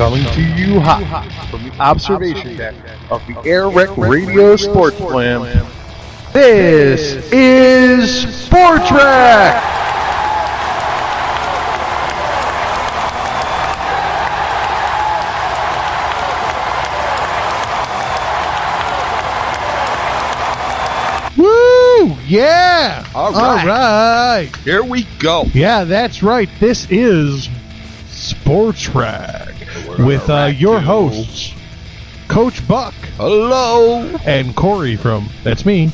Coming to you hot from the observation deck of the AirWreckRadio Sports Slam. This is SportsWreck! Woo! Yeah! All right. Here we go. Yeah, that's right. This is SportsWreck with your hosts, Coach Buck. Hello. And Cory that's me,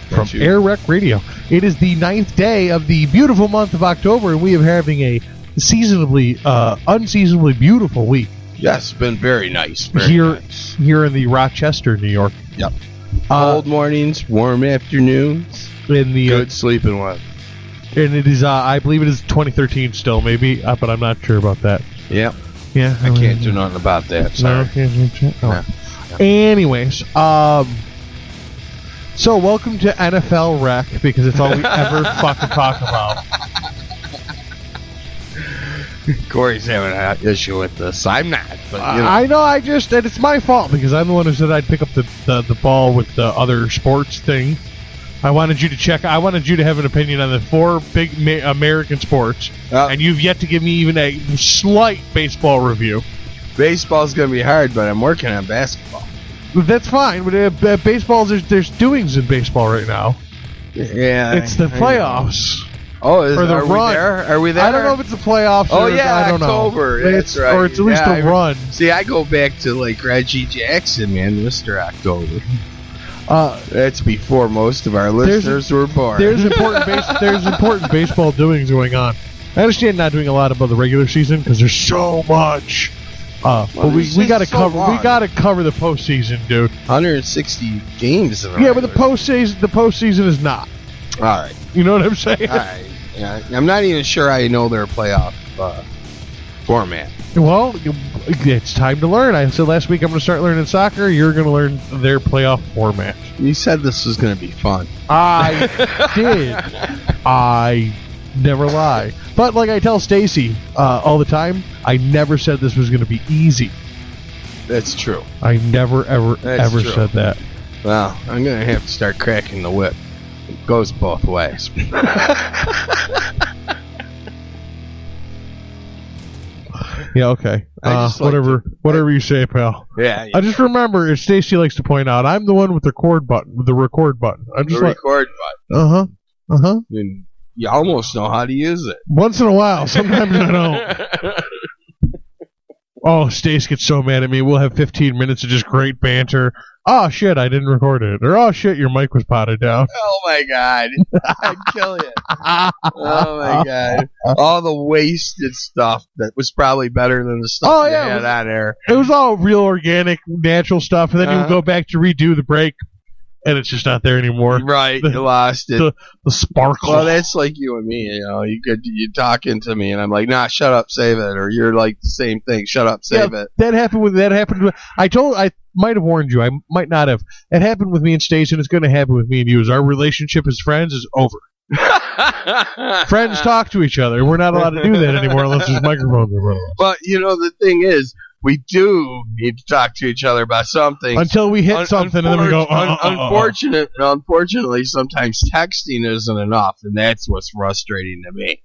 from That's you. AirWreckRadio. It is the 9th day of the beautiful month of October, and we are having a unseasonably beautiful week. Yes, been very nice. Here in the Rochester, New York. Yep. Cold mornings, warm afternoons, in the good sleeping weather. And it is, I believe it is 2013 still, maybe, but I'm not sure about that. Yep. Yeah, I can't do nothing about that. Sorry. No, can't. No. Anyways, so welcome to NFL Rec, because it's all we ever fucking talk about. Corey's having an issue with this. I'm not, but you know. I know. And it's my fault because I'm the one who said I'd pick up the ball with the other sports thing. I wanted you to check. I wanted you to have an opinion on the 4 big American sports, and you've yet to give me even a slight baseball review. Baseball's gonna be hard, but I'm working on basketball. That's fine, but baseball, there's doings in baseball right now. Yeah, it's the playoffs. Oh, or the run. Are we there? I don't know if it's the playoffs. Oh, or yeah, I don't October. know. That's right. Or it's at least a run. See, I go back to like Reggie Jackson, man, Mr. October. That's before most of our listeners were born. There's important baseball doings going on. I understand not doing a lot about the regular season because there's so much. But we got to cover the postseason, dude. 160 games in a Yeah, but the postseason is not. All right. You know what I'm saying? All right. Yeah, I'm not even sure I know their playoff format. Well, it's time to learn. I said last week I'm going to start learning soccer. You're going to learn their playoff format. You said this was going to be fun. I did. I never lie. But like I tell Stacy all the time, I never said this was going to be easy. That's true. I never, ever said that. Well, I'm going to have to start cracking the whip. It goes both ways. Yeah, okay. Whatever you say, pal. Yeah. I just remember, as Stacy likes to point out, I'm the one with the record button. I'm just record button. And you almost know how to use it. Once in a while. Sometimes I don't. Oh, Stace gets so mad at me. We'll have 15 minutes of just great banter. Oh, shit, I didn't record it. Or, oh, shit, your mic was potted down. Oh, my God. I'd kill you. Oh, my God. All the wasted stuff that was probably better than the stuff you had on air. It was all real organic, natural stuff, and then you go back to redo the break, and it's just not there anymore. Right, you lost it. The sparkle. Well, that's like you and me, you know. You're talking to me, and I'm like, nah, shut up, save it. Or you're like the same thing, shut up, save it. That happened. I might have warned you. I might not have. It happened with me and Stacy, and it's going to happen with me and you. Our relationship as friends is over. Friends talk to each other. We're not allowed to do that anymore unless there's microphones in front of us. But, you know, the thing is, we do need to talk to each other about something. Until we hit something, and then we go, Unfortunately, sometimes texting isn't enough, and that's what's frustrating to me.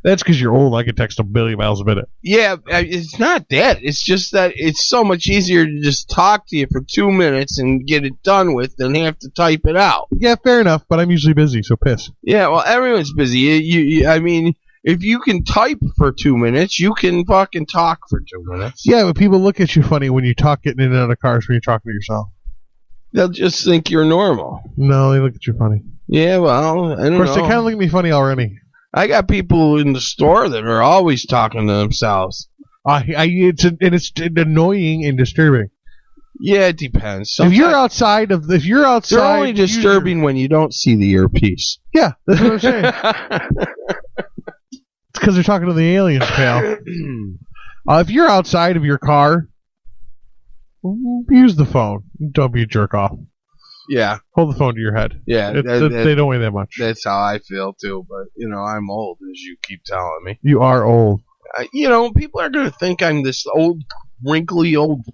That's because you're old. I can text a billion miles a minute. Yeah, it's not that. It's just that it's so much easier to just talk to you for 2 minutes and get it done with than have to type it out. Yeah, fair enough, but I'm usually busy, so piss. Yeah, well, everyone's busy. I mean, if you can type for 2 minutes, you can fucking talk for 2 minutes. Yeah, but people look at you funny when you talk getting in and out of cars when you're talking to yourself. They'll just think you're normal. No, they look at you funny. Yeah, well, I don't know. Of course, they kind of look at me funny already. I got people in the store that are always talking to themselves. It's annoying and disturbing. Yeah, it depends. Sometimes, if you're outside, they're only disturbing when you don't see the earpiece. Yeah, that's what I'm saying. It's because they're talking to the aliens, pal. If you're outside of your car, use the phone. Don't be a jerk off. Yeah. Hold the phone to your head. Yeah. They don't weigh that much. That's how I feel, too. But, you know, I'm old, as you keep telling me. You are old. people are going to think I'm this old, wrinkly old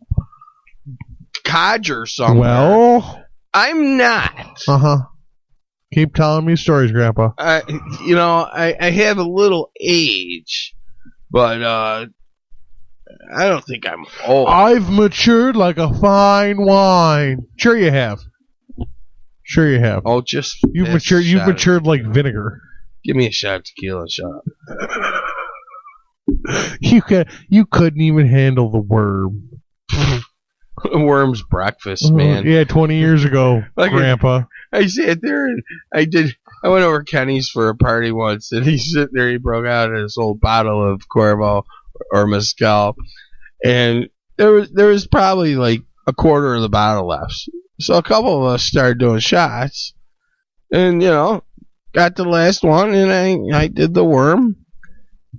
codger somewhere. Well, I'm not. Keep telling me stories, Grandpa. I have a little age, but I don't think I'm old. I've matured like a fine wine. Sure you have. Oh, just you've matured like vinegar. Give me a shot of tequila, shot. You couldn't even handle the worm. Worm's breakfast, man. Yeah, 20 years ago, Grandpa. I sat there and I went over Kenny's for a party once, and he's sitting there. He broke out this old bottle of Cuervo or Mezcal, and there was probably like a quarter of the bottle left. So a couple of us started doing shots, and got the last one, and I did the worm.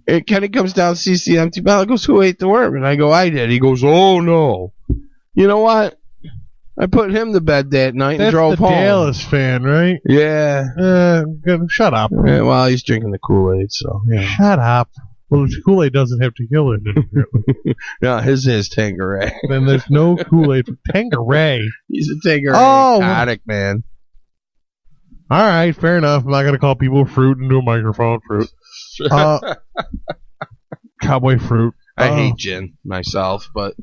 And Kenny comes down, sees the empty bottle, goes, "Who ate the worm?" And I go, "I did." He goes, "Oh no." You know what? I put him to bed that night and drove home. That's the Dallas fan, right? Yeah. Shut up. Yeah, well, he's drinking the Kool-Aid, so yeah. Shut up. Well, the Kool-Aid doesn't have tequila in it. No, his is Tanqueray. Then there's no Kool-Aid for Tanqueray. He's a Tanqueray addict, man. All right, fair enough. I'm not going to call people fruit into a microphone. Fruit. Cowboy fruit. I hate gin myself, but,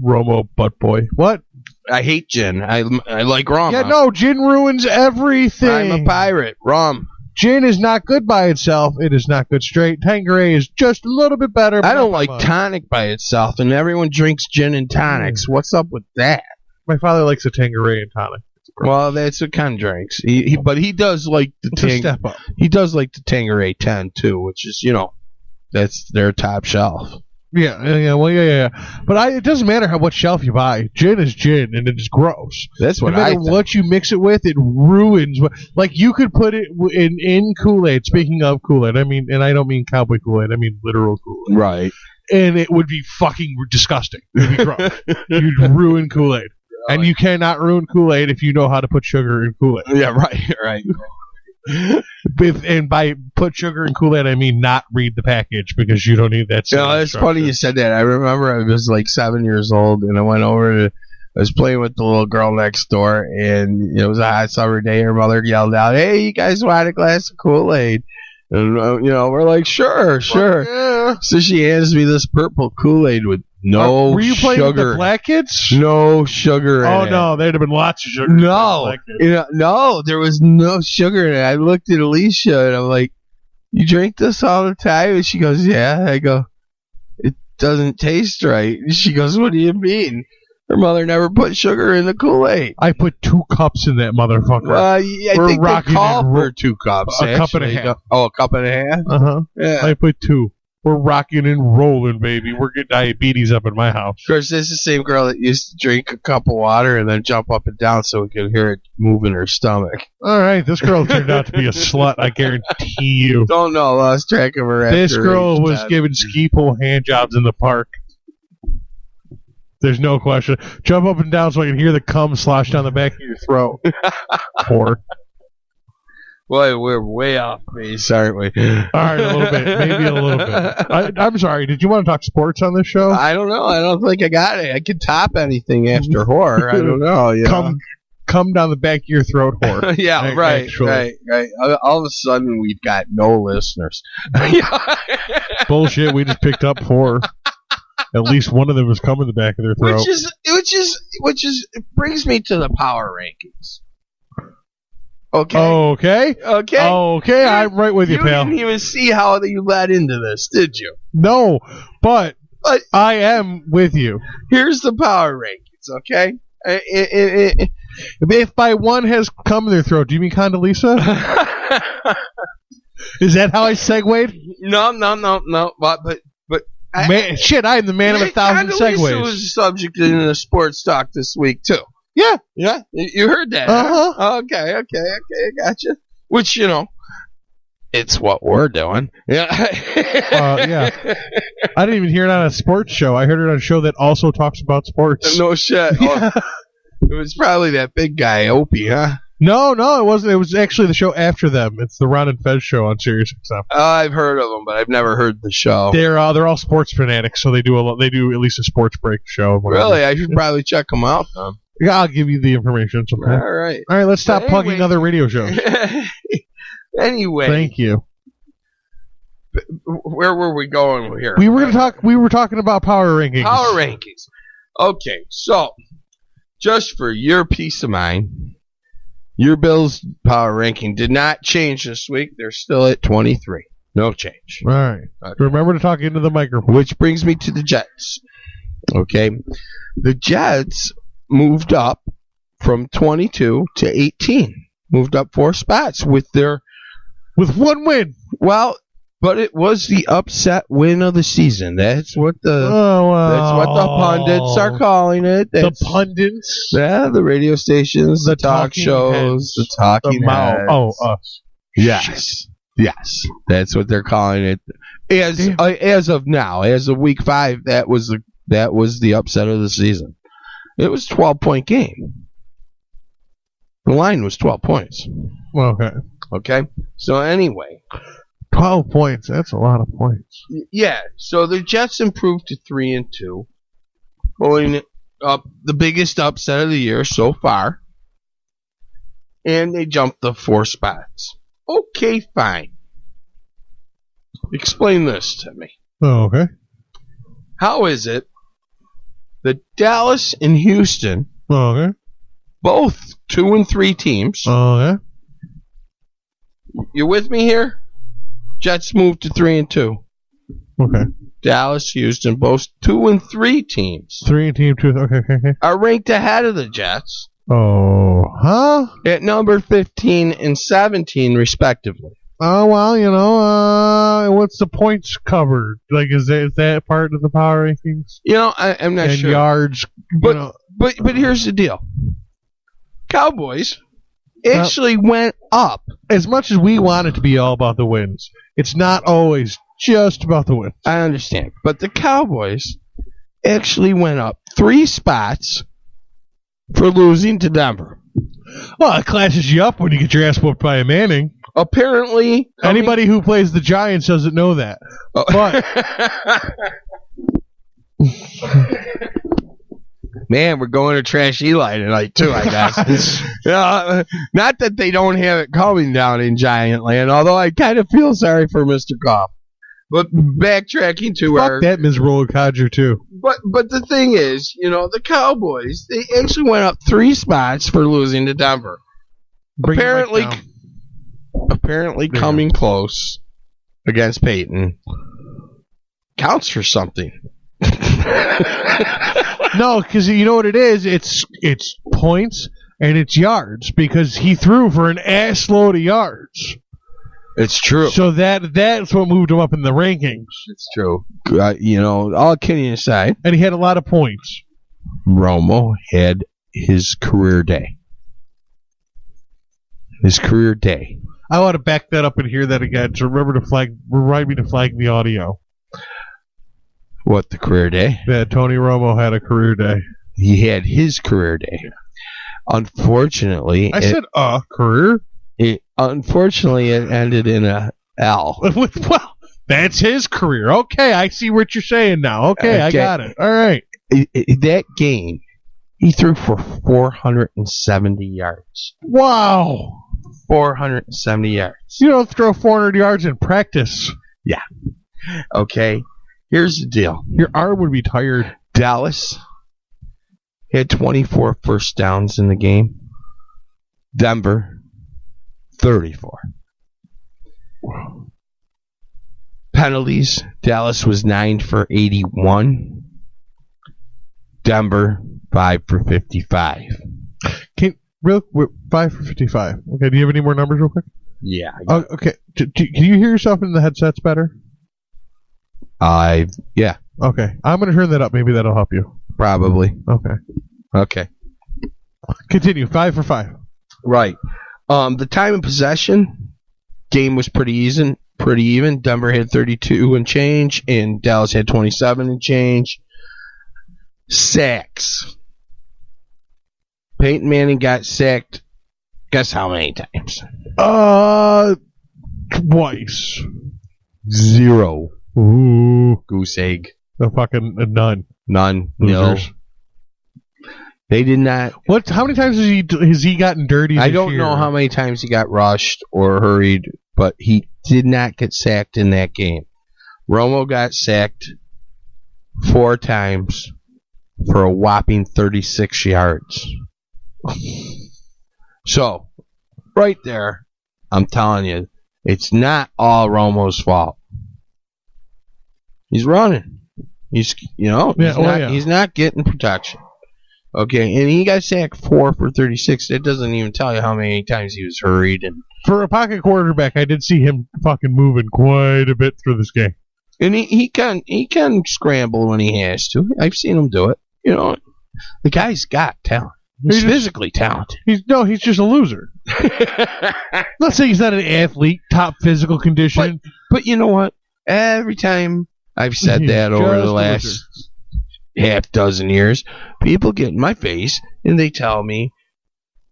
Romo butt boy. What? I hate gin. I like rum. Yeah, no, gin ruins everything. I'm a pirate. Rum. Gin is not good by itself. It is not good straight. Tanqueray is just a little bit better. I don't like tonic by itself, and everyone drinks gin and tonics. What's up with that? My father likes a Tanqueray and tonic. Well, that's what kind of drinks. But he does like the step up. He does like the Tanqueray 10 too, which is that's their top shelf. Yeah. But it doesn't matter what shelf you buy. Gin is gin, and it's gross. That's what no matter what you mix it with, it ruins. Like you could put it in Kool-Aid. Speaking of Kool-Aid, I mean, and I don't mean cowboy Kool-Aid. I mean literal Kool-Aid. Right. And it would be fucking disgusting. It would be gross. You'd ruin Kool-Aid. And you cannot ruin Kool-Aid if you know how to put sugar in Kool-Aid. Yeah, right. And by put sugar in Kool-Aid, I mean not read the package because you don't need that. It's funny you said that. I remember I was like 7 years old, and I went over I was playing with the little girl next door, and it was a hot summer day. Her mother yelled out, "Hey, you guys want a glass of Kool-Aid?" And we're like, sure. Yeah. So she hands me this purple Kool-Aid with no sugar. Were you playing with the black kids? No sugar in it. Oh, no. There'd have been lots of sugar. No, there was no sugar in it. I looked at Alicia, and I'm like, "You drink this all the time?" And she goes, "Yeah." I go, "It doesn't taste right." And she goes, "What do you mean?" Her mother never put sugar in the Kool-Aid. I put 2 cups in that motherfucker. I think they call for 2 cups. A cup and a half. Oh, a cup and a half? Uh-huh. Yeah. I put 2. We're rocking and rolling, baby. We're getting diabetes up in my house. Of course, this is the same girl that used to drink a cup of water and then jump up and down so we could hear it move in her stomach. All right, this girl turned out to be a slut, I guarantee you. Don't know, lost track of her. This girl was giving ski pole hand jobs in the park. There's no question. Jump up and down so I can hear the cum slosh down the back of your throat. Whore. Boy, we're way off base, aren't we? All right, a little bit. Maybe a little bit. I'm sorry. Did you want to talk sports on this show? I don't know. I don't think I got it. I could top anything after horror. I don't know. Come down the back of your throat, whore. Yeah, right. All of a sudden, we've got no listeners. Bullshit. We just picked up 4. At least one of them was coming the back of their throat. Which is brings me to the power rankings. Okay. Okay. I'm right with you, pal. You didn't even see how you led into this, did you? No, but I am with you. Here's the power rankings. Okay. If by one has come in their throat, do you mean Condoleezza? Is that how I segued? No. But. Shit, I am the man of 1,000 segues. Condoleezza was a subject in the sports talk this week, too. Yeah. You heard that. Uh-huh. Huh? Okay, I gotcha. Which, it's what we're doing. Yeah. Yeah. I didn't even hear it on a sports show. I heard it on a show that also talks about sports. No shit. Yeah. It was probably that big guy, Opie, huh? No, it wasn't. It was actually the show after them. It's the Ron and Fez show on Sirius XM. I've heard of them, but I've never heard the show. They're all sports fanatics, so they do at least a sports break show. Really, I should probably check them out then. Yeah, I'll give you the information sometime. All right. Let's stop plugging other radio shows. Anyway, thank you. Where were we going here? We were talking about power rankings. Power rankings. Okay, so just for your peace of mind, your Bills power ranking did not change this week. They're still at 23. No change. All right. Okay. Remember to talk into the microphone. Which brings me to the Jets. Okay. The Jets moved up from 22 to 18. Moved up 4 spots with 1 win. Well, but it was the upset win of the season. That's what the pundits are calling it. The pundits? Yeah, the radio stations, the talk shows, the talking heads. Us. Yes. Yes. That's what they're calling it. As of now, as of week 5, that was the upset of the season. It was a 12-point game. The line was 12 points. Okay. So anyway, 12 points. That's a lot of points. Yeah. So the Jets improved to 3-2, pulling up the biggest upset of the year so far, and they jumped the 4 spots. Okay, fine. Explain this to me. Oh, okay. How is it that Dallas and Houston, both 2 and 3 teams, you with me here? Jets moved to 3-2. Okay. Dallas, Houston, both 2 and 3 teams. 3 and 2. Okay. Are ranked ahead of the Jets. Oh, huh? At number 15 and 17, respectively. Oh, well, what's the points covered? Like, is that part of the power rankings? I'm not sure. And yards, but here's the deal. Cowboys actually went up. As much as we want it to be all about the wins, it's not always just about the wins. I understand. But the Cowboys actually went up 3 spots for losing to Denver. Well, it classes you up when you get your ass whooped by a Manning. Apparently, anybody who plays the Giants doesn't know that. But man, we're going to trash Eli tonight too, I guess. Not that they don't have it coming down in Giant Land, although I kind of feel sorry for Mr. Goff. But backtracking to Fuck that miserable codger too. But the thing is, the Cowboys, they actually went up 3 spots for losing to Denver. Apparently coming close against Peyton counts for something. No, because you know what it is? It's points and it's yards because he threw for an ass load of yards. It's true. So that's what moved him up in the rankings. It's true. All kidding aside. And he had a lot of points. Romo had his career day. I want to back that up and hear that again. So remind me to flag the audio. What, the career day? That Tony Romo had a career day. He had his career day. Unfortunately, I said career. Unfortunately, it ended in a L. Well, that's his career. Okay, I see what you're saying now. Okay, I got it. All right. That game, he threw for 470 yards. Wow. 470 yards. You don't throw 400 yards in practice. Yeah. Okay. Here's the deal. Your arm would be tired. Dallas had 24 first downs in the game. Denver, 34. Penalties. Dallas was 9 for 81. Denver, 5 for 55. 5 for 55. Okay, do you have any more numbers real quick? Yeah. Okay. Can you hear yourself in the headsets better? Yeah. Okay. I'm going to turn that up. Maybe that'll help you. Probably. Okay. Continue. 5 for 5. Right. The time of possession, game was pretty even. Denver had 32 and change, and Dallas had 27 and change. Sacks. Peyton Manning got Guess how many times? Twice. 0. Ooh. Goose egg. None. None. Losers. No. They did not. What? How many times has he gotten dirty? I don't know how many times he got rushed or hurried, but he did not get sacked in that game. Romo got sacked 4 times for a whopping 36 yards. So, right there, I'm telling you, it's not all Romo's fault. He's running. He's not getting protection. Okay, and he got sacked 4 for 36. That doesn't even tell you how many times he was hurried. And for a pocket quarterback, I did see him fucking moving quite a bit through this game. And he can scramble when he has to. I've seen him do it. You know, the guy's got talent. He's physically talented. He's just a loser. Not saying he's not an athlete, top physical condition. But you know what? Every time I've said that over the last half dozen years, people get in my face and they tell me,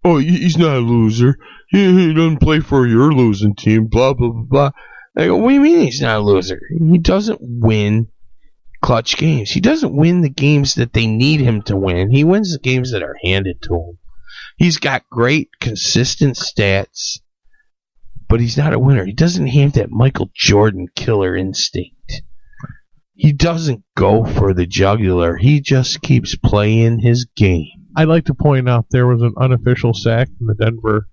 "Oh, he's not a loser. He doesn't play for your losing team." Blah blah blah blah. I go, "What do you mean he's not a loser? He doesn't win clutch games. He doesn't win the games that they need him to win. He wins the games that are handed to him. He's got great, consistent stats, but he's not a winner. He doesn't have that Michael Jordan killer instinct. He doesn't go for the jugular. He just keeps playing his game." I'd like to point out there was an unofficial sack in the Denver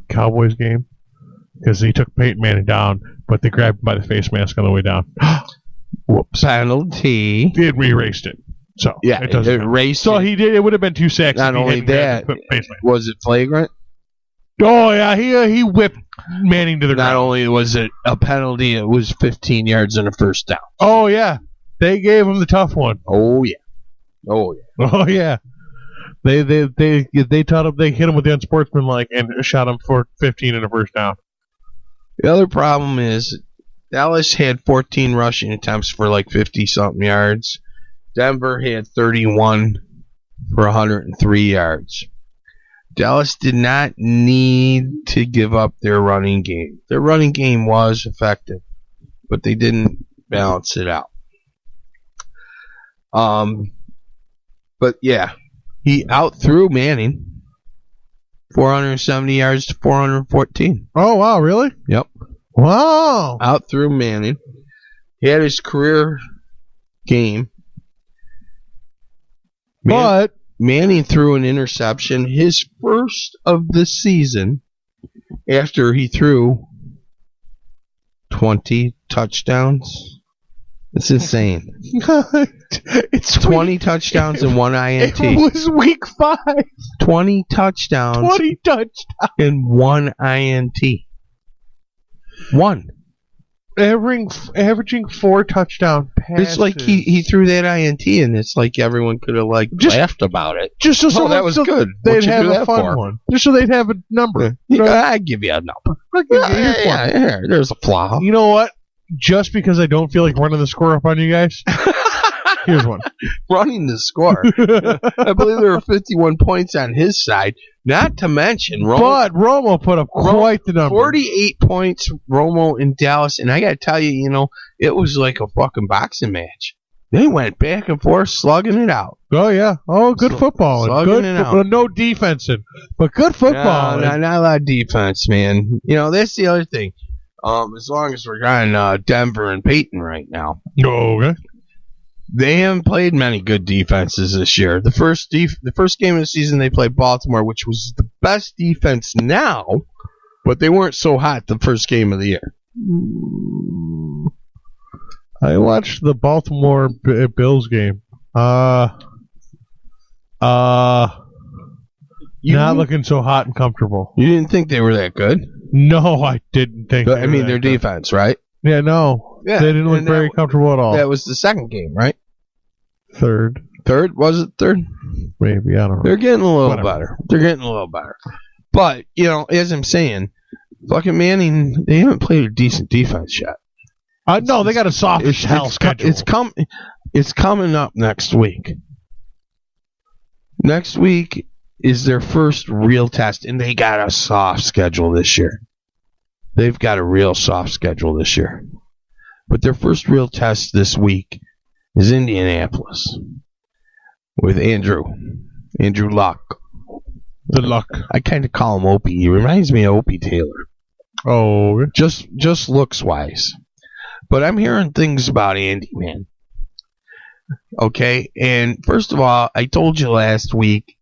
Cowboys game because he took Peyton Manning down, but they grabbed him by the face mask on the way down. Whoops. Penalty. It erased it. So yeah, it doesn't erased so it. he did. It would have been 2 sacks. Not only that, was it flagrant? Oh yeah, he whipped Manning to the ground. Not only was it a penalty, it was 15 yards and a first down. Oh yeah, they gave him the tough one. Oh yeah. Oh yeah. They taught him. They hit him with the unsportsmanlike and shot him for 15 and a first down. The other problem is Dallas had 14 rushing attempts for like 50-something yards. Denver had 31 for 103 yards. Dallas did not need to give up their running game. Their running game was effective, but they didn't balance it out. But yeah, he outthrew Manning 470 yards to 414. Oh wow, really? Yep. Wow. Outthrew Manning. He had his career game. But Manning threw an interception, his first of the season, after he threw 20 touchdowns. It's insane. It's 20 touchdowns and 1 INT. It was week 5. 20 touchdowns. 20 touchdowns. And 1 INT. 1. Averaging 4 touchdown passes. It's like he threw that INT, and it's like everyone could have laughed about it. Just so that was good. They'd have a fun one. Just so they'd have a number. I'd give you a number. Yeah, there's a flaw. You know what? Just because I don't feel like running the score up on you guys, here's one. Running the score. I believe there were 51 points on his side. Not to mention Romo put up quite the number. 48 points, Romo in Dallas. And I got to tell you, it was like a fucking boxing match. They went back and forth, slugging it out. Oh, yeah. Oh, good football. Slugging it out. No defensing, but good football. No, not a lot of defense, man. That's the other thing. As long as we're on Denver and Peyton right now. Okay. They haven't played many good defenses this year. The first game of the season, they played Baltimore, which was the best defense now, but they weren't so hot the first game of the year. I watched the Baltimore Bills game. Not looking so hot and comfortable. You didn't think they were that good? No, I didn't think. I mean, their defense, right? Yeah, no. Yeah, they didn't look very comfortable at all. That was the second game, right? Third? Was it third? Maybe, I don't know. They're getting a little better. But, as I'm saying, fucking Manning, they haven't played a decent defense yet. No, they got a soft as hell schedule. It's coming up next week. Next week is their first real test, and they got a soft schedule this year. They've got a real soft schedule this year. But their first real test this week is Indianapolis with Andrew Luck. The Luck. I kind of call him Opie. He reminds me of Opie Taylor. Oh. Just looks-wise. But I'm hearing things about Andy, man. Okay? And first of all, I told you last week,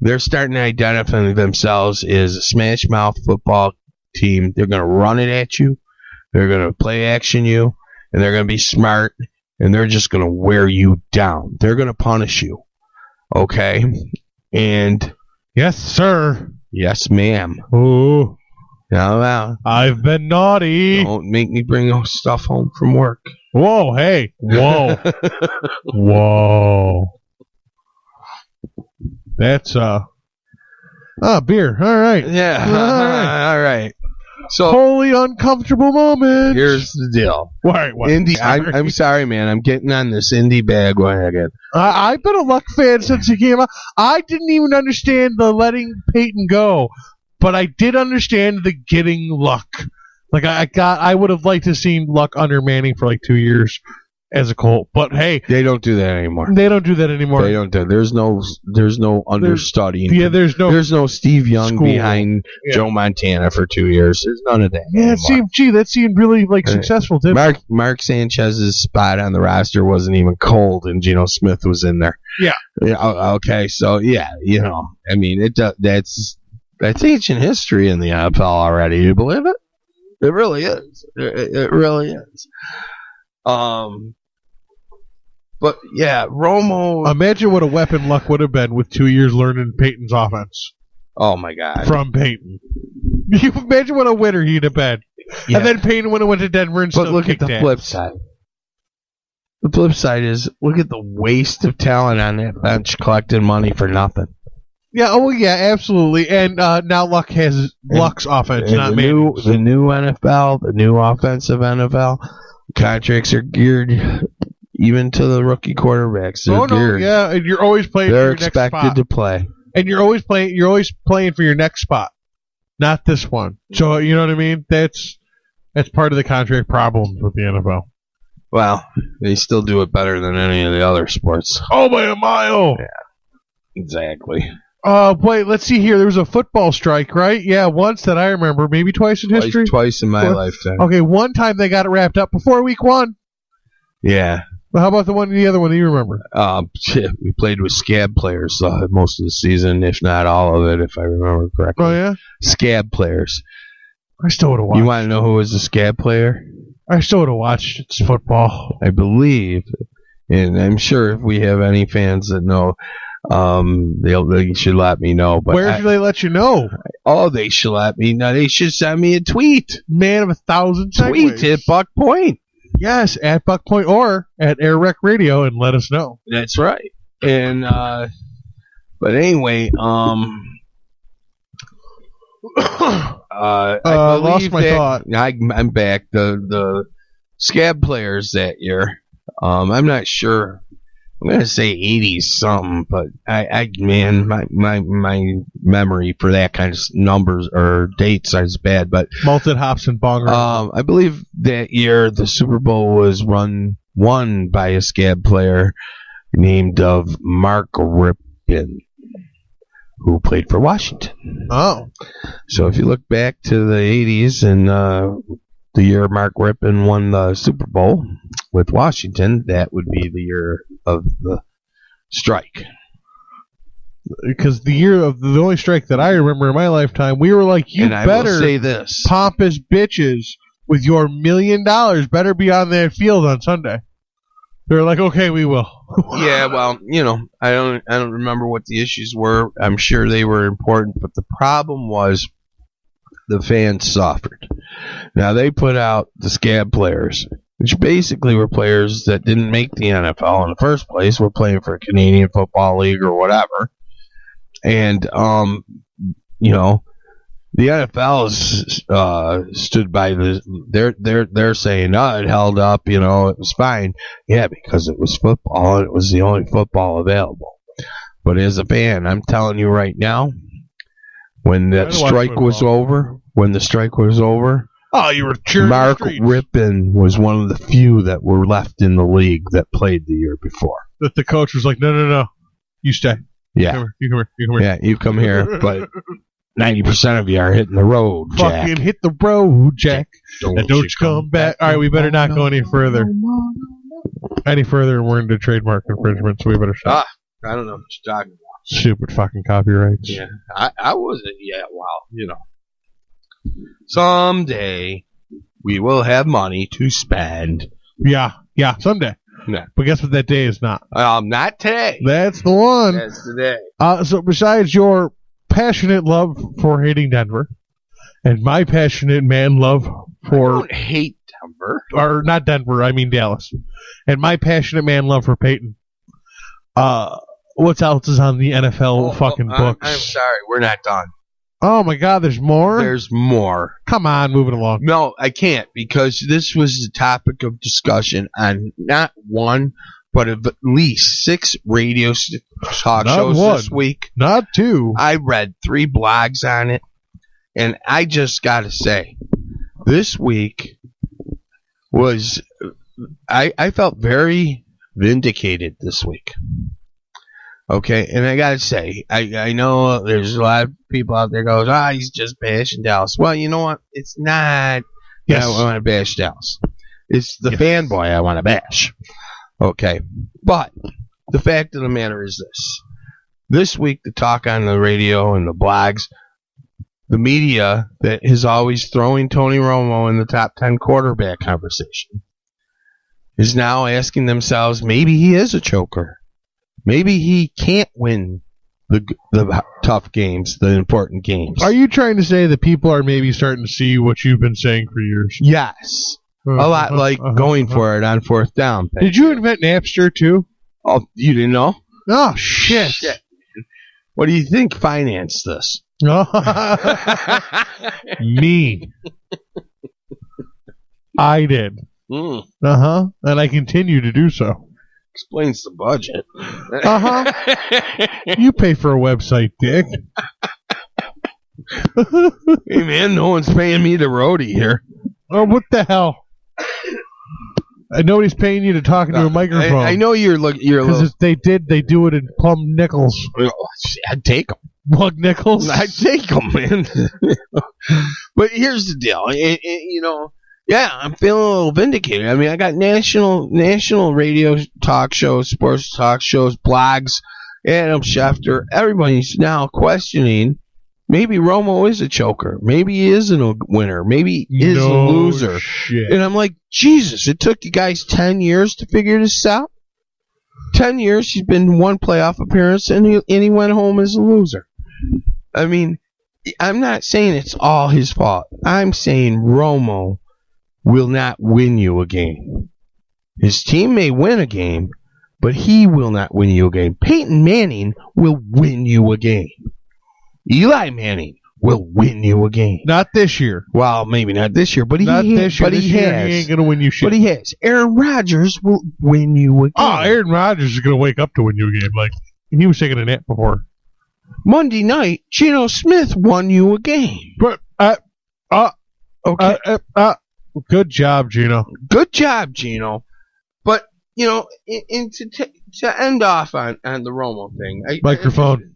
they're starting to identify themselves as a smash-mouth football team. They're going to run it at you. They're going to play action you. And they're going to be smart. And they're just going to wear you down. They're going to punish you. Okay? And... Yes, sir. Yes, ma'am. Ooh. Now, I've been naughty. Don't make me bring stuff home from work. Whoa, hey. Whoa. Whoa. That's, beer. All right. Yeah. All right. So, holy uncomfortable moment. Here's the deal. What? Indy, I'm sorry, man. I'm getting on this Indy bandwagon. I've been a Luck fan since he came out. I didn't even understand the letting Peyton go, but I did understand the getting Luck. Like I would have liked to seen Luck under Manning for like 2 years as a Colt, but hey, they don't do that anymore. They don't do that anymore. They don't do. There's no understudy. There's no Steve Young school behind Joe Montana for 2 years. There's none of that. Yeah, that seemed really successful too. Mark Sanchez's spot on the roster wasn't even cold, and Geno Smith was in there. Yeah. Okay. So yeah, I mean, that's ancient history in the NFL already. You believe it? It really is. It really is. But yeah, Romo. Imagine what a weapon Luck would have been with 2 years learning Peyton's offense. Oh my God! From Peyton, you imagine what a winner he'd have been. Yeah. And then Peyton would have went to Denver and but look at the flip side. The flip side is look at the waste of talent on that bench collecting money for nothing. Yeah. Oh yeah, absolutely. And now Luck has Luck's offense, not me. The new NFL, the new offensive NFL contracts are geared. Even to the rookie quarterbacks, yeah, and you're always playing. They're for your next spot. expected to play, and you're always playing for your next spot, not this one. So you know what I mean? That's part of the contract problems with the NFL. Well, they still do it better than any of the other sports. Oh, by a mile. Yeah, exactly. Wait, let's see here. There was a football strike, right? Yeah, once that I remember, maybe twice in history. Twice in my lifetime. Okay, one time they got it wrapped up before week 1. Yeah. Well, how about the other one that you remember? We played with scab players most of the season, if not all of it, if I remember correctly. Oh, yeah? Scab players. I still would have watched. You want to know who was a scab player? I still would have watched. It's football. I believe, and I'm sure if we have any fans that know, they should let me know. But where should they let you know? They should let me know. They should send me a tweet. Man of 1,000 segues. Tweet at Buck Point. Yes, at Buck Point or at AirWreckRadio, and let us know. That's right. And but anyway, I lost my thought. I'm back. The scab players that year. I'm not sure. I'm gonna say 80s something, but my memory for that kind of numbers or dates is bad. But Malted Hops and Bonger. I believe that year the Super Bowl was won by a scab player named of Mark Rippon, who played for Washington. Oh, so if you look back to the 80s and the year Mark Rippon won the Super Bowl with Washington, that would be the year of the strike. Because the year of the only strike that I remember in my lifetime, we were like, I better say this, pompous bitches with your $1 million better be on that field on Sunday. They're like, okay, we will. Yeah, well, I don't remember what the issues were. I'm sure they were important, but the problem was the fans suffered. Now they put out the scab players, which basically were players that didn't make the NFL in the first place, were playing for a Canadian Football League or whatever. And, the NFL stood by they're saying, it held up, it was fine. Yeah, because it was football and it was the only football available. But as a fan, I'm telling you right now, when that strike was over, oh, you were cheering. Mark Rippon was one of the few that were left in the league that played the year before. That the coach was like, no, you stay. Yeah, you come here. Yeah, you come here, but 90% of you are hitting the road, Jack. Fucking hit the road, Jack. Don't you come back. All right, we better not go any further. Any further, we're into trademark infringement, so we better stop. I don't know what you're talking about. Stupid fucking copyrights. Yeah, I wasn't yet. Well, someday we will have money to spend. Yeah, someday. Yeah. But guess what that day is not? Not today. That's the one. That's today. So besides your passionate love for hating Denver, and my passionate man love for... I don't hate Denver. Or not Denver, I mean Dallas. And my passionate man love for Peyton. What else is on the NFL books? I'm sorry, we're not done. Oh my God, there's more? There's more. Come on, moving along. No, I can't, because this was the topic of discussion on not one, but at least 6 radio talk shows this week. Not 2. I read 3 blogs on it, and I just got to say, this week was, I felt very vindicated this week. Okay, and I gotta say, I know there's a lot of people out there goes, he's just bashing Dallas. Well, you know what? It's not. Yes. I want to bash Dallas. It's the fanboy I want to bash. Okay, but the fact of the matter is this: this week, the talk on the radio and the blogs, the media that is always throwing Tony Romo in the top 10 quarterback conversation is now asking themselves, maybe he is a choker. Maybe he can't win the tough games, the important games. Are you trying to say that people are maybe starting to see what you've been saying for years? Yes. A lot like going for it on 4th down. Did you invent Napster too? Oh, you didn't know? Oh, shit. What do you think financed this? Me. I did. And I continue to do so. Explains the budget. You pay for a website, Dick. Hey, man, no one's paying me the roadie here. Oh, what the hell? Nobody's paying you to talk into a microphone. I know you're looking. Because if they did, they do it in plum nickels. I'd take them. Plug nickels? I'd take them, man. But here's the deal. Yeah, I'm feeling a little vindicated. I mean, I got national radio talk shows, sports talk shows, blogs, Adam Schefter. Everybody's now questioning, maybe Romo is a choker. Maybe he isn't a winner. Maybe he is a loser. Shit. And I'm like, Jesus, it took you guys 10 years to figure this out? 10 years, he's been in 1 playoff appearance, and he went home as a loser. I mean, I'm not saying it's all his fault. I'm saying Romo will not win you a game. His team may win a game, but he will not win you a game. Peyton Manning will win you a game. Eli Manning will win you a game. Not this year. Well, maybe not this year, but he has. He ain't going to win you shit. But he has. Aaron Rodgers will win you a game. Oh, Aaron Rodgers is going to wake up to win you a game. Like, he was taking a nap before. Monday night, Geno Smith won you a game. But, okay. Good job, Geno. Good job, Geno. But, to end off on the Romo thing.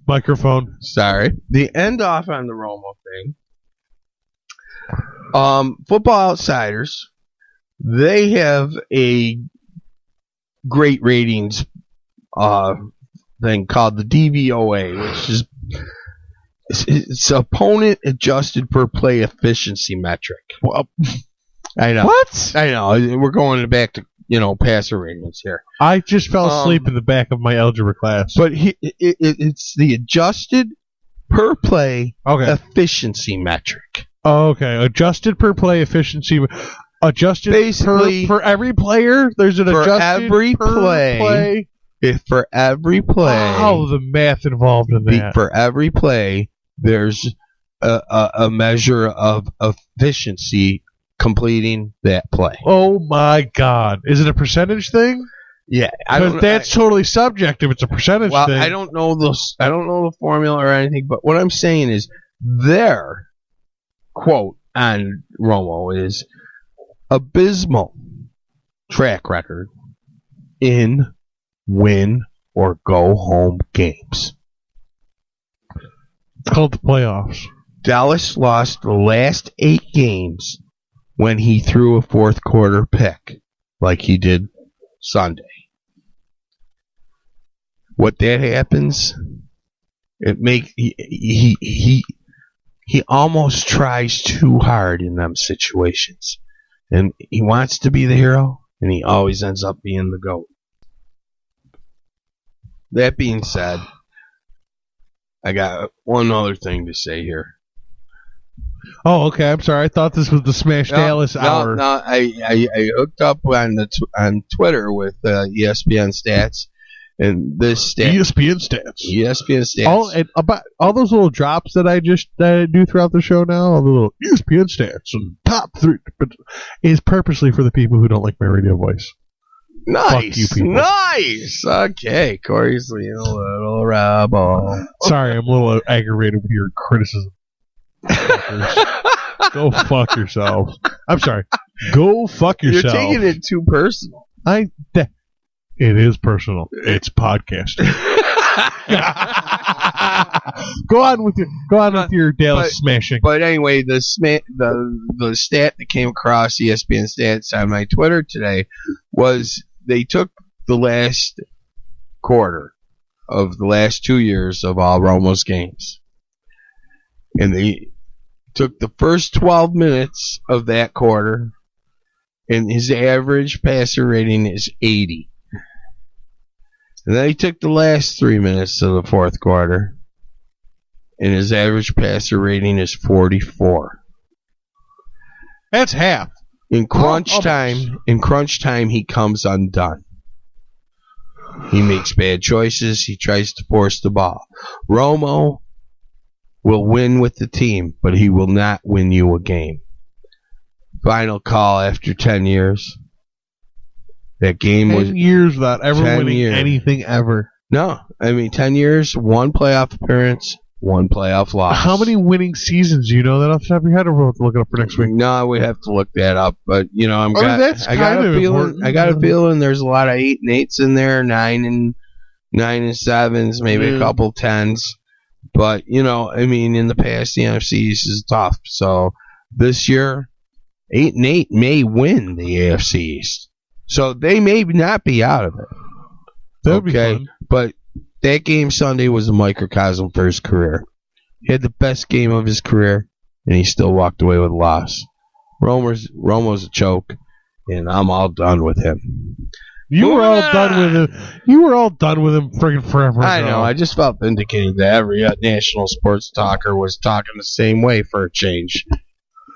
Microphone. Sorry. The end off on the Romo thing. Football Outsiders, they have a great ratings thing called the DVOA, which is it's opponent adjusted per play efficiency metric. Well, I know. What? I know. We're going back to, passer ratings here. I just fell asleep in the back of my algebra class. But it's the adjusted per play efficiency metric. Oh, okay. Adjusted per play efficiency. Adjusted basically for every player. There's an adjusted per play. For every play. Oh, the math involved in that. For every play, there's a measure of efficiency completing that play. Oh my God! Is it a percentage thing? Yeah, that's totally subjective. It's a percentage thing. I don't know the formula or anything, but what I'm saying is their quote on Romo is abysmal track record in win or go home games. It's called the playoffs. Dallas lost the last 8 games when he threw a fourth quarter pick, like he did Sunday. What that happens, he almost tries too hard in them situations, and he wants to be the hero, and he always ends up being the GOAT. That being said, I got one other thing to say here. Oh, okay. I'm sorry. I thought this was the Smash Dallas hour. No, I hooked up on Twitter with ESPN stats, and this stat. ESPN stats. All those little drops that I just do throughout the show now, all the little ESPN stats and top 3, is purposely for the people who don't like my radio voice. Nice. Fuck you people. Nice. Okay, Corey's a little rebel. Sorry, I'm a little aggravated with your criticism. Go fuck yourself. I'm sorry. Go fuck yourself. You're taking it too personal. It is personal. It's podcasting. Go on with your Dallas smashing. But anyway, the stat that came across ESPN stats on my Twitter today was they took the last quarter of the last 2 years of all Romo's games, and they took the first 12 minutes of that quarter, and his average passer rating is 80. And then he took the last 3 minutes of the fourth quarter, and his average passer rating is 44. That's half. In crunch time, he comes undone. He makes bad choices. He tries to force the ball. Romo will win with the team, but he will not win you a game. Final call after 10 years. That game 10 was years without ever winning anything ever. No, 10 years, 1 playoff appearance, 1 playoff loss. How many winning seasons do you know that off the top of your head, or we'll have to look it up for next week? No, we have to look that up. But I got a feeling there's a lot of 8-8s in there, 9 and 7s, maybe a couple 10s. But in the past, the NFC East is tough. So this year, 8-8 may win the AFC East. So they may not be out of it. That would be fun. But that game Sunday was a microcosm for his career. He had the best game of his career, and he still walked away with a loss. Romo's a choke, and I'm all done with him. You were all done with him. You were all done with him friggin' forever ago. I know. I just felt vindicated that every national sports talker was talking the same way for a change.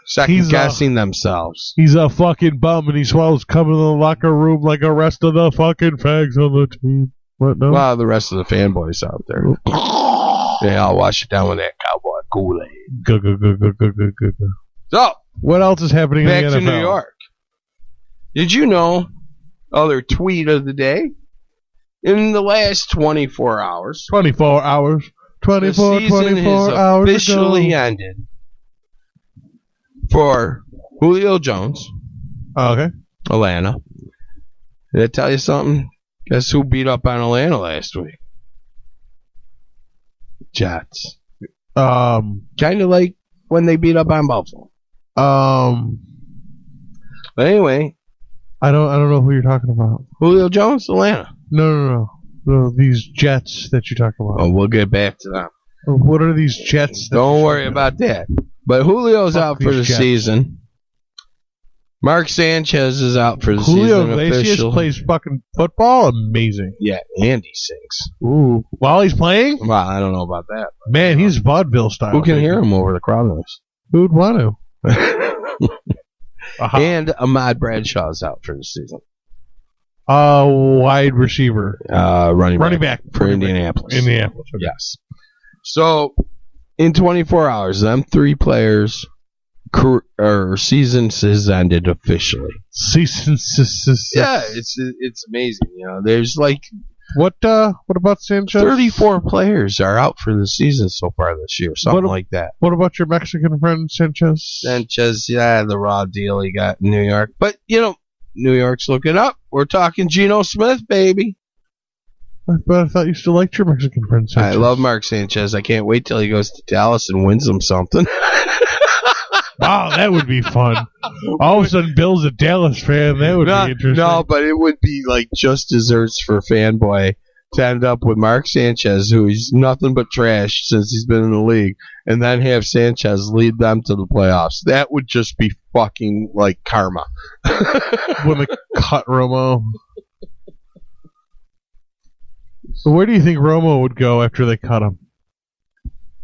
Second-guessing themselves. He's a fucking bum, and he's supposed to come in the locker room like the rest of the fucking fags on the team. What, no? Well, the rest of the fanboys out there. They all wash it down with that cowboy Kool-Aid. Go. So, what else is happening back in the NFL? to New York. Did you know, other tweet of the day, in the last 24 hours. 24 hours. 24 hours officially ended for Julio Jones. Oh, okay. Atlanta. Did I tell you something? Guess who beat up on Atlanta last week? Jets. Kind of like when they beat up on Buffalo. But anyway, I don't know who you're talking about. Julio Jones, Atlanta. No. These Jets that you're talking about. Oh, we'll get back to them. What are these Jets? Don't worry about that. But Julio's out for the season. Mark Sanchez is out for the Julio season. Iglesias plays fucking football. Amazing. Yeah, and he sings. Ooh. While he's playing? Well, I don't know about that. Man, he's vaudeville style. Who can hear him over the crowd noise? Who'd want to? And Ahmad Bradshaw's out for the season. Wide receiver. Running back for Indianapolis. Indianapolis. Okay. Yes. So, in 24 hours, them 3 players season has ended officially. Yeah, it's amazing. There's like what about Sanchez? 34 players are out for the season so far this year, something like that. What about your Mexican friend Sanchez? The raw deal he got in New York, but New York's looking up. We're talking Geno Smith, baby. But I thought you still liked your Mexican friend Sanchez. I love Mark Sanchez. I can't wait till he goes to Dallas and wins them something. Wow, that would be fun. All of a sudden, Bill's a Dallas fan. That would be interesting. No, but it would be like just desserts for fanboy to end up with Mark Sanchez, who is nothing but trash since he's been in the league, and then have Sanchez lead them to the playoffs. That would just be fucking like karma. When they cut Romo. So where do you think Romo would go after they cut him?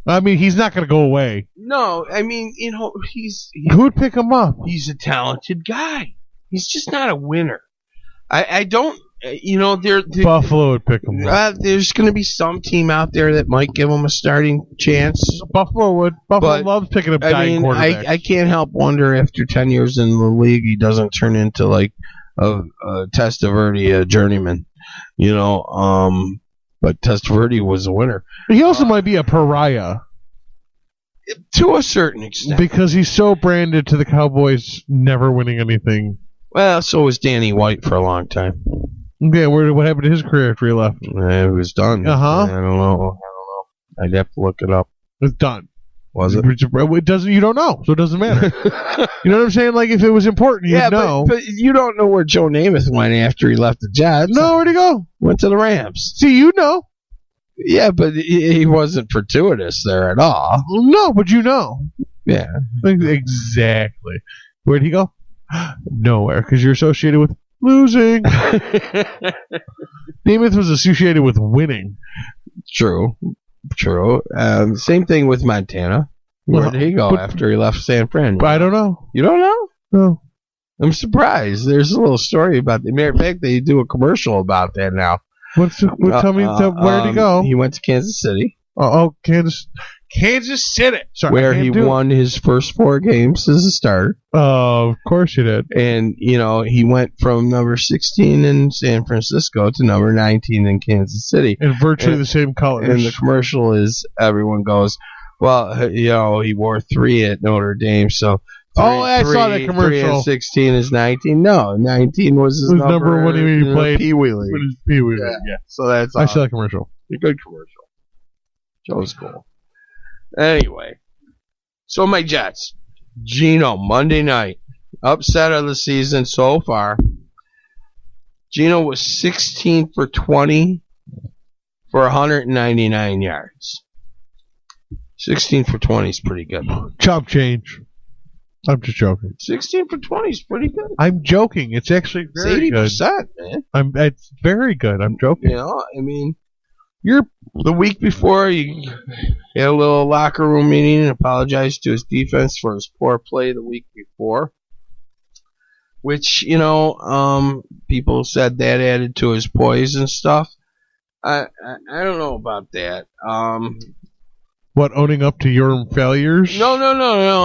I mean, he's not going to go away. No, I mean, who would pick him up? He's a talented guy. He's just not a winner. I don't, Buffalo would pick him up. There's going to be some team out there that might give him a starting chance. Buffalo would. Buffalo loves picking up dying quarterbacks. I can't help wonder after 10 years in the league, he doesn't turn into like a Testaverde, a journeyman. But Testaverde was a winner. He also might be a pariah. To a certain extent. Because he's so branded to the Cowboys never winning anything. Well, so was Danny White for a long time. Yeah, what happened to his career after he left? It was done. Uh-huh. I don't know. I'd have to look it up. It's done. Was it? It doesn't. You don't know, so it doesn't matter. You know what I'm saying? Like, if it was important, you'd know. But you don't know where Joe Namath went after he left the Jets. No, where'd he go? Went to the Rams. See, you know. Yeah, but he wasn't fortuitous there at all. No, but you know. Yeah. Exactly. Where'd he go? Nowhere, because you're associated with losing. Namath was associated with winning. True. Same thing with Montana. Where did he go after he left San Fran? I don't know. You don't know? No. I'm surprised. There's a little story about the matter of fact, they do a commercial about that now. Tell me where did he go? He went to Kansas City. Kansas City. Sorry, where he won his first 4 games as a starter. Of course he did. And, he went from number 16 in San Francisco to number 19 in Kansas City. And virtually the same colors. And the commercial is, everyone goes, well, he wore 3 at Notre Dame, so... I saw that commercial. 3 and 16 is 19. No, 19 was his number when he played Pee Wee League. Pee Wee League, yeah. So that's I saw that commercial. A good commercial. Joe's cool. Anyway, so my Jets. Geno, Monday night. Upset of the season so far. Geno was 16 for 20 for 199 yards. 16 for 20 is pretty good. Chop change. I'm just joking. 16 for 20 is pretty good. I'm joking. It's actually very good. 80%, man. It's very good. I'm joking. You're the week before you had a little locker room meeting and apologized to his defense for his poor play the week before, which people said that added to his poise and stuff. I don't know about that. What, owning up to your failures? No.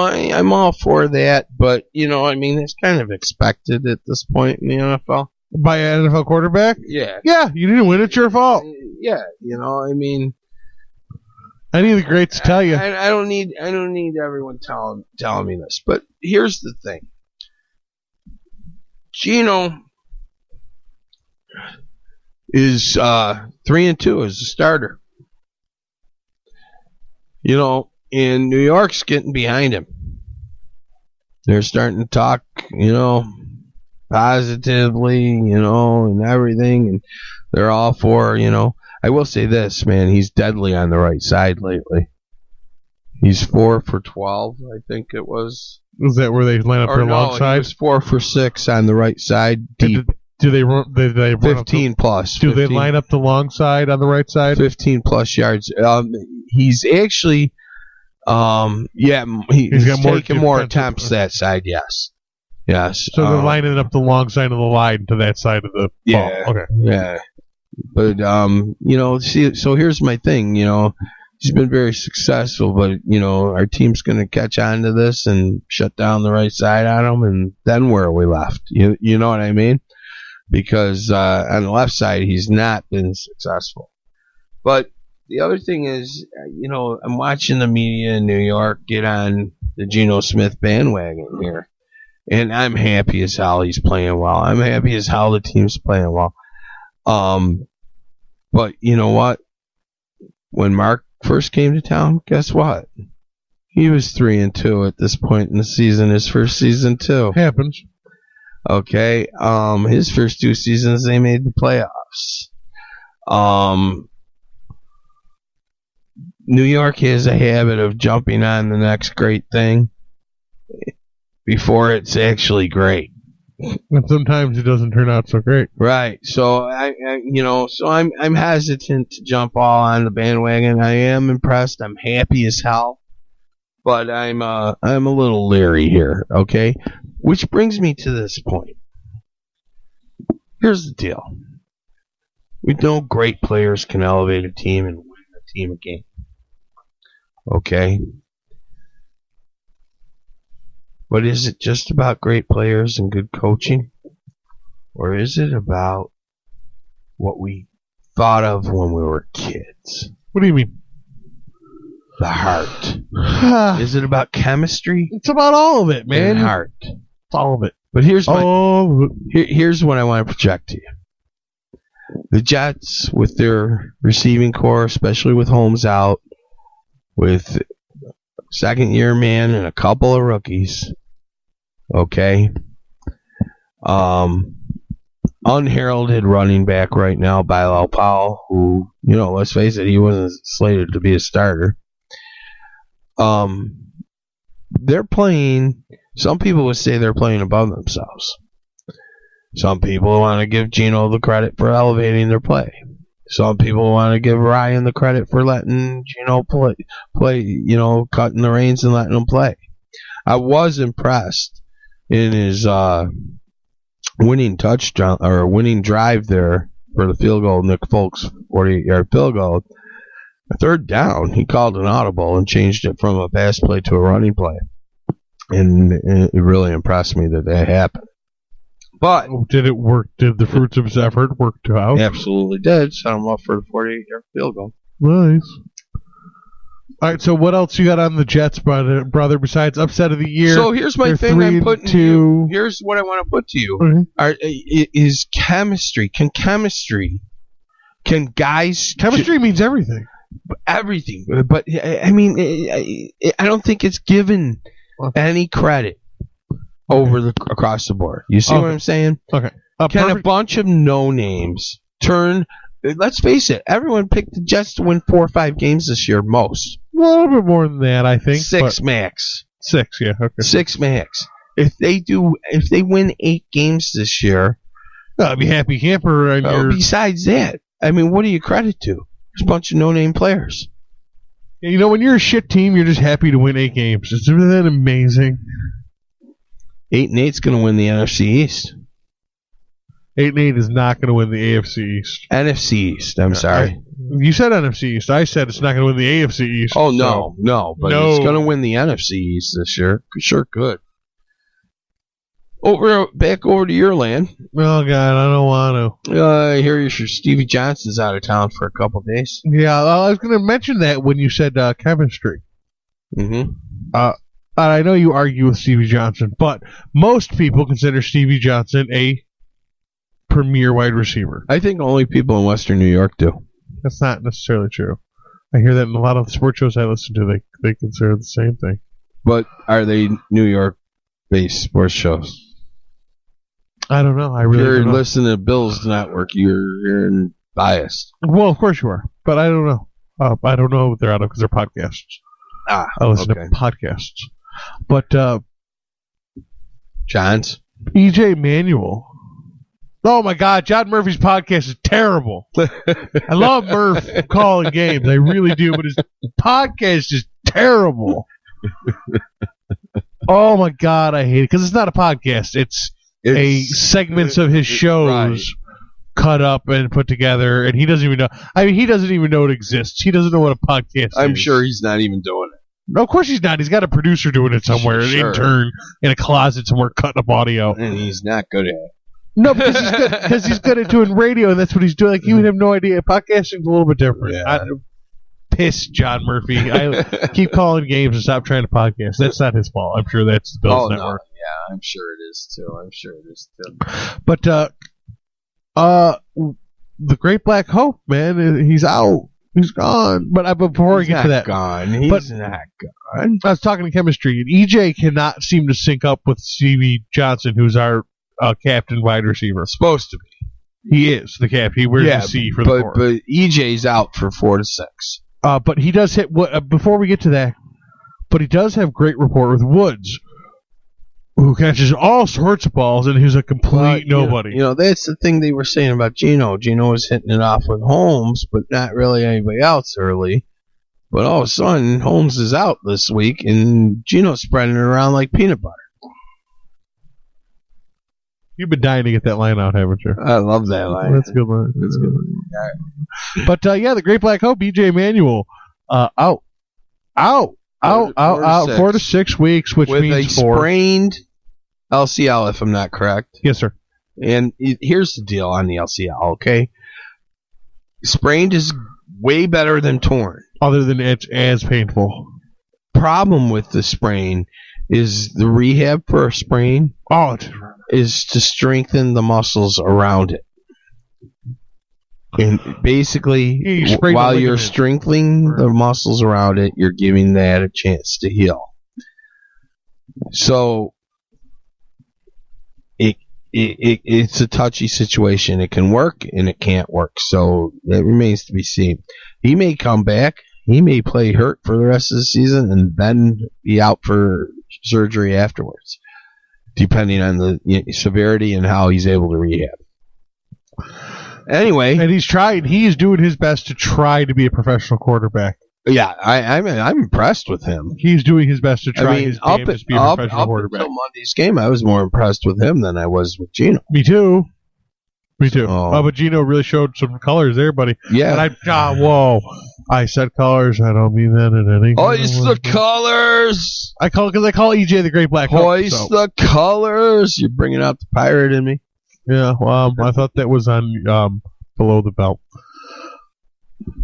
I'm all for that, but it's kind of expected at this point in the NFL. By an NFL quarterback? Yeah. Yeah, you didn't win. It's your fault. Yeah, Any of the greats tell you. I don't need everyone telling me this, but here's the thing. Geno is 3-2 as a starter. And New York's getting behind him. They're starting to talk, positively, and everything, and they're all for, I will say this, man, he's deadly on the right side lately. He's 4 for 12, I think it was. Is that where they line up their long side? He was 4 for 6 on the right side, deep. Do they run? They 15 plus. Do they line up the long side on the right side? 15 plus yards. He's actually, he's taking more attempts that side. Yes. So they're lining up the long side of the line to that side of the ball. Okay. Yeah. But so here's my thing. he's been very successful, but, our team's going to catch on to this and shut down the right side on him, and then where are we left? You know what I mean? Because on the left side, he's not been successful. But the other thing is, I'm watching the media in New York get on the Geno Smith bandwagon here. And I'm happy as hell he's playing well. I'm happy as hell the team's playing well. But you know what? When Mark first came to town, guess what? He was 3-2 at this point in the season. His first season too. Happens. Okay. His first 2 seasons they made the playoffs. New York has a habit of jumping on the next great thing before it's actually great. And sometimes it doesn't turn out so great. Right. So I'm hesitant to jump all on the bandwagon. I am impressed. I'm happy as hell. But I'm a little leery here, okay? Which brings me to this point. Here's the deal. We know great players can elevate a team and win a team a game. Okay? But is it just about great players and good coaching? Or is it about what we thought of when we were kids? What do you mean? The heart. Is it about chemistry? It's about all of it, man. And heart. It's all of it. But here's what I want to project to you. The Jets, with their receiving core, especially with Holmes out, with second-year man and a couple of rookies, okay? Unheralded running back right now, Bilal Powell, who, let's face it, he wasn't slated to be a starter. They're playing, some people would say they're playing above themselves. Some people want to give Geno the credit for elevating their play. Some people want to give Ryan the credit for letting Geno play, cutting the reins and letting him play. I was impressed in his winning touchdown or winning drive there for the field goal, Nick Folk's 48-yard field goal. A third down, he called an audible and changed it from a pass play to a running play. And it really impressed me that happened. But did it work? Did the fruits of his effort work out? Absolutely did. Set him up for the 48-yard field goal. Nice. All right, so what else you got on the Jets, brother, besides upset of the year? So here's my thing I'm putting to you. Here's what I want to put to you. Mm-hmm. Is chemistry. Can guys... Chemistry means everything. Everything. But, I mean, I don't think it's given any credit across the board. You see what I'm saying? Okay. Can a bunch of no-names turn... Let's face it, everyone picked the Jets to win 4 or 5 games this year, most. A little bit more than that, I think. 6 max. 6, yeah. Okay. 6 max. If they win 8 games this year... I'd be happy camper. Besides that, I mean, what do you credit to? There's a bunch of no-name players. Yeah, when you're a shit team, you're just happy to win 8 games. Isn't that amazing? 8-8's going to win the NFC East. 8-8 is not going to win the AFC East. NFC East, I'm sorry. You said NFC East. I said it's not going to win the AFC East. Oh, no. But it's going to win the NFC East this year. Sure could. Back over to your land. Oh, God, I don't want to. I hear your Stevie Johnson's out of town for a couple of days. Yeah, I was going to mention that when you said chemistry. Mm-hmm. I know you argue with Stevie Johnson, but most people consider Stevie Johnson a premier wide receiver. I think only people in Western New York do. That's not necessarily true. I hear that in a lot of the sports shows I listen to, they consider the same thing. But are they New York-based sports shows? I don't know. I really You're don't know. listening to Bill's Network. You're biased. Well, of course you are, but I don't know. I don't know what they're out of because they're podcasts. I listen to podcasts. But John's? EJ Manuel. Oh, my God. John Murphy's podcast is terrible. I love Murph calling games. I really do. But his podcast is terrible. Oh, my God. I hate it. Because it's not a podcast. It's segments of his shows cut up and put together, and he doesn't even know. I mean, he doesn't even know it exists. He doesn't know what a podcast is. I'm sure he's not even doing it. No, of course he's not. He's got a producer doing it somewhere, an intern in a closet somewhere cutting up audio. And he's not good at it. No, because he's good at doing radio, and that's what he's doing. Like, you would have no idea. Podcasting's a little bit different. Yeah. Piss John Murphy. I keep calling games and stop trying to podcast. That's not his fault. I'm sure that's the Bills Network. No. Yeah, I'm sure it is too. But the Great Black Hope, man, he's out. He's gone. But before I get to that, he's not gone. I was talking to chemistry, and EJ cannot seem to sync up with Stevie Johnson, who's our captain wide receiver. Supposed to be. He is the cap. He wears the C for the 4. But EJ's out for 4 to 6. But he does hit. Before we get to that, but he does have great rapport with Woods, who catches all sorts of balls, and who's a complete nobody. You know, that's the thing they were saying about Geno. Geno was hitting it off with Holmes, but not really anybody else early. But all of a sudden, Holmes is out this week, and Geno's spreading it around like peanut butter. You've been dying to get that line out, haven't you? I love that line. That's a good line. That's a good line. But the Great Black Hope, EJ Manuel, out 4 to 6 weeks, which with means a sprained LCL, if I'm not correct. Yes, sir. And here's the deal on the LCL, okay? Sprained is way better than torn. Other than it's as painful. Problem with the sprain is the rehab for a sprain is to strengthen the muscles around it. And basically, while you're strengthening the muscles around it, you're giving that a chance to heal. So it's a touchy situation. It can work and it can't work. So it remains to be seen. He may come back. He may play hurt for the rest of the season and then be out for surgery afterwards, depending on the severity and how he's able to rehab. Anyway, and he's trying. He's doing his best to try to be a professional quarterback. Yeah, I'm impressed with him. He's doing his best to try his damnedest to be a professional quarterback. Until Monday's game, I was more impressed with him than I was with Geno. Me too. But Geno really showed some colors there, buddy. Yeah. And I said colors. I don't mean that in any. Hoist the colors. I call EJ the Great Black Hope. Hoist the colors. You're bringing out the pirate in me. Yeah. Well, I thought that was on below the belt.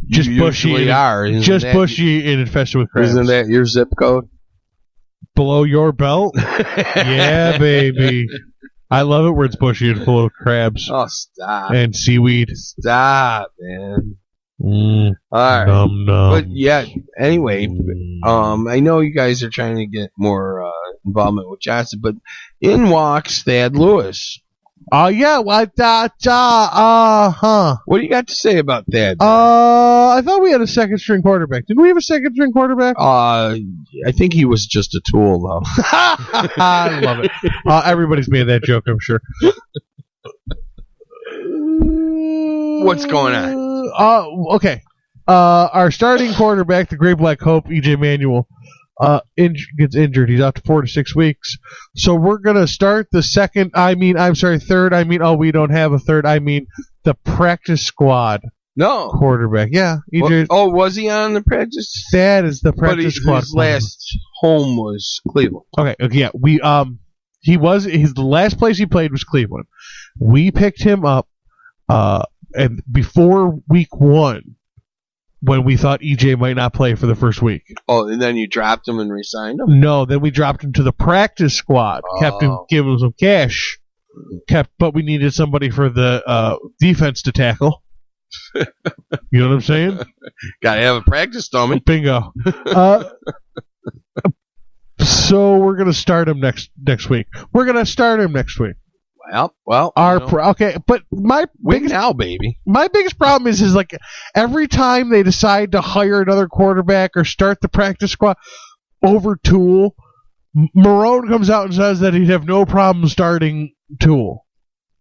Just bushy. Bushy and infested with crabs. Isn't that your zip code? Below your belt? Yeah, baby. I love it where it's bushy and full of crabs. Oh, stop. And seaweed. Stop, man. All right. Nom. But yeah, anyway, I know you guys are trying to get more involvement with Johnson, but in walks Thad Lewis. Yeah. What do you got to say about that? I thought we had a second string quarterback. Didn't we have a second string quarterback? I think he was just a tool, though. I love it. Everybody's made that joke, I'm sure. What's going on? Okay. Our starting quarterback, the Great Black Hope, EJ Manuel, gets injured. He's out to 4 to 6 weeks. So we're going to start the third. We don't have a third. The practice squad. No. Quarterback. Yeah. EJ, was he on the practice? That is the practice squad. His last home was Cleveland. Okay. Yeah. The last place he played was Cleveland. We picked him up, and before week 1, when we thought EJ might not play for the first week. Oh, and then you dropped him and re-signed him? No, then we dropped him to the practice squad. Kept him, giving him some cash. But we needed somebody for the defense to tackle. You know what I'm saying? Gotta have a practice dummy. Bingo. So we're gonna start him next week. Well, but my biggest problem is like every time they decide to hire another quarterback or start the practice squad over Toole, Marone comes out and says that he'd have no problem starting Toole.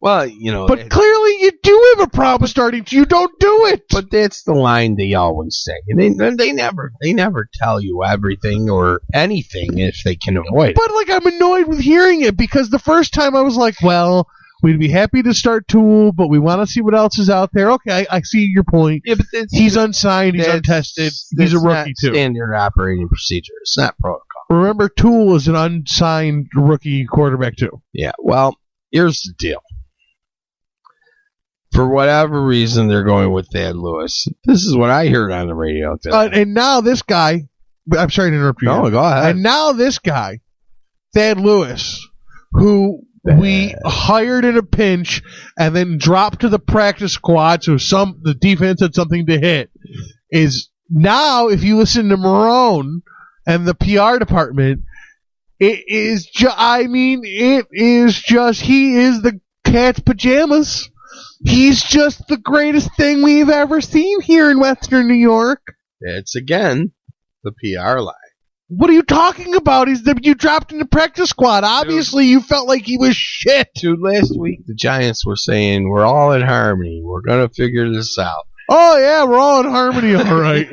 Well, but clearly you do have a problem starting. You don't do it. But that's the line they always say. They never tell you everything or anything if they can avoid it. But I'm annoyed with hearing it because the first time I was like, well, We'd be happy to start Tool, but we want to see what else is out there. Okay, I see your point. Yeah, but he's unsigned. He's untested. He's a rookie, too. Standard operating procedure. It's not protocol. Remember, Tool is an unsigned rookie quarterback, too. Yeah, well, here's the deal. For whatever reason, they're going with Thad Lewis. This is what I heard on the radio today. And now this guy, I'm sorry to interrupt you. No, go ahead. And now this guy, Thad Lewis, who we hired in a pinch and then dropped to the practice squad so the defense had something to hit, is now, if you listen to Marone and the PR department, he is the cat's pajamas. He's just the greatest thing we've ever seen here in Western New York. It's, again, the PR line. What are you talking about? You dropped in the practice squad. Obviously, you felt like he was shit. Dude, last week, the Giants were saying, we're all in harmony. We're going to figure this out. Oh, yeah, we're all in harmony, all right.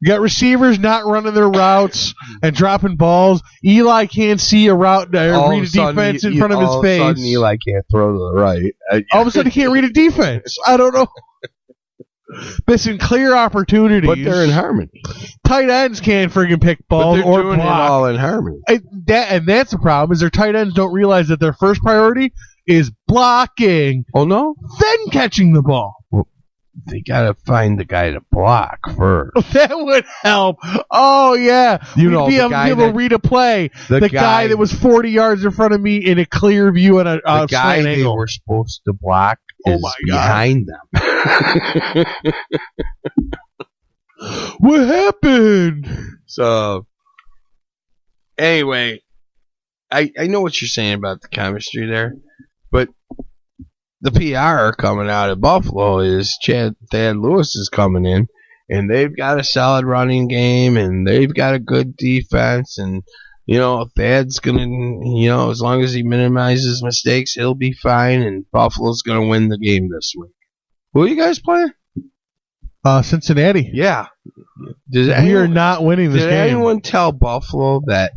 You got receivers not running their routes and dropping balls. Eli can't see a route, read a defense in front of his face. All of a sudden, Eli can't throw to the right. All of a sudden, he can't read a defense. I don't know. Missing clear opportunities. But they're in harmony. Tight ends can't friggin' pick balls but they're or doing block. It all in harmony. And that's the problem, is their tight ends don't realize that their first priority is blocking. Oh, no? Then catching the ball. Well, they got to find the guy to block first. That would help. Oh, yeah. We'd be able to read a play. The guy that was 40 yards in front of me in a clear view and a guy they angle. were supposed to block is behind them. What happened? So, anyway, I know what you're saying about the chemistry there, but the PR coming out of Buffalo is Thad Lewis is coming in, and they've got a solid running game, and they've got a good defense, and, Thad's going to, as long as he minimizes mistakes, he'll be fine, and Buffalo's going to win the game this week. Who are you guys playing? Cincinnati. Yeah. We are not winning this game. Did anyone tell Buffalo that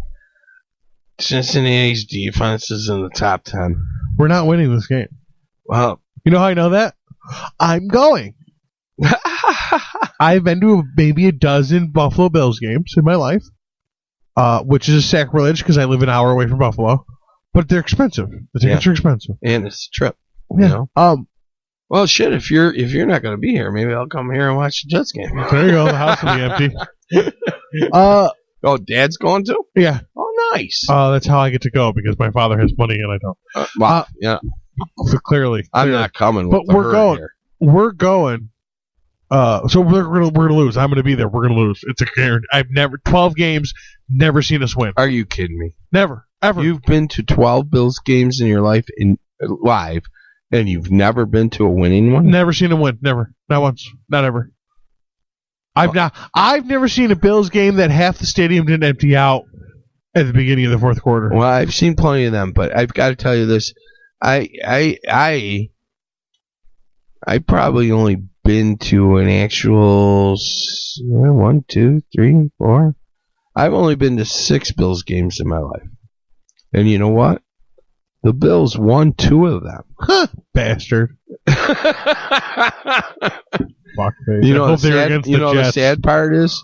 Cincinnati's defense is in the top 10? We're not winning this game. Well, you know how I know that? I'm going. I've been to maybe a dozen Buffalo Bills games in my life, which is a sacrilege because I live an hour away from Buffalo. But they're expensive. The tickets are expensive, and it's a trip. Yeah. Well, shit. If you're not going to be here, maybe I'll come here and watch the Jets game. There you go. The house will be empty. Oh, Dad's going to? Yeah. Oh, nice. That's how I get to go because my father has money and I don't. Wow. Yeah. So clearly, I'm not coming. But we're going. Here. We're going. So we're gonna lose. I'm gonna be there. We're gonna lose. It's a guarantee. I've never 12 games, never seen us win. Are you kidding me? Never, ever. You've been to 12 Bills games in your life live, and you've never been to a winning one? Never seen them win. Never. Not once. Not ever. I've never seen a Bills game that half the stadium didn't empty out at the beginning of the fourth quarter. Well, I've seen plenty of them, but I've got to tell you this. I probably only been to an actual 1, 2, 3, 4. I've only been to 6 Bills games in my life. And you know what? The Bills won 2 of them. Huh, bastard. The sad part is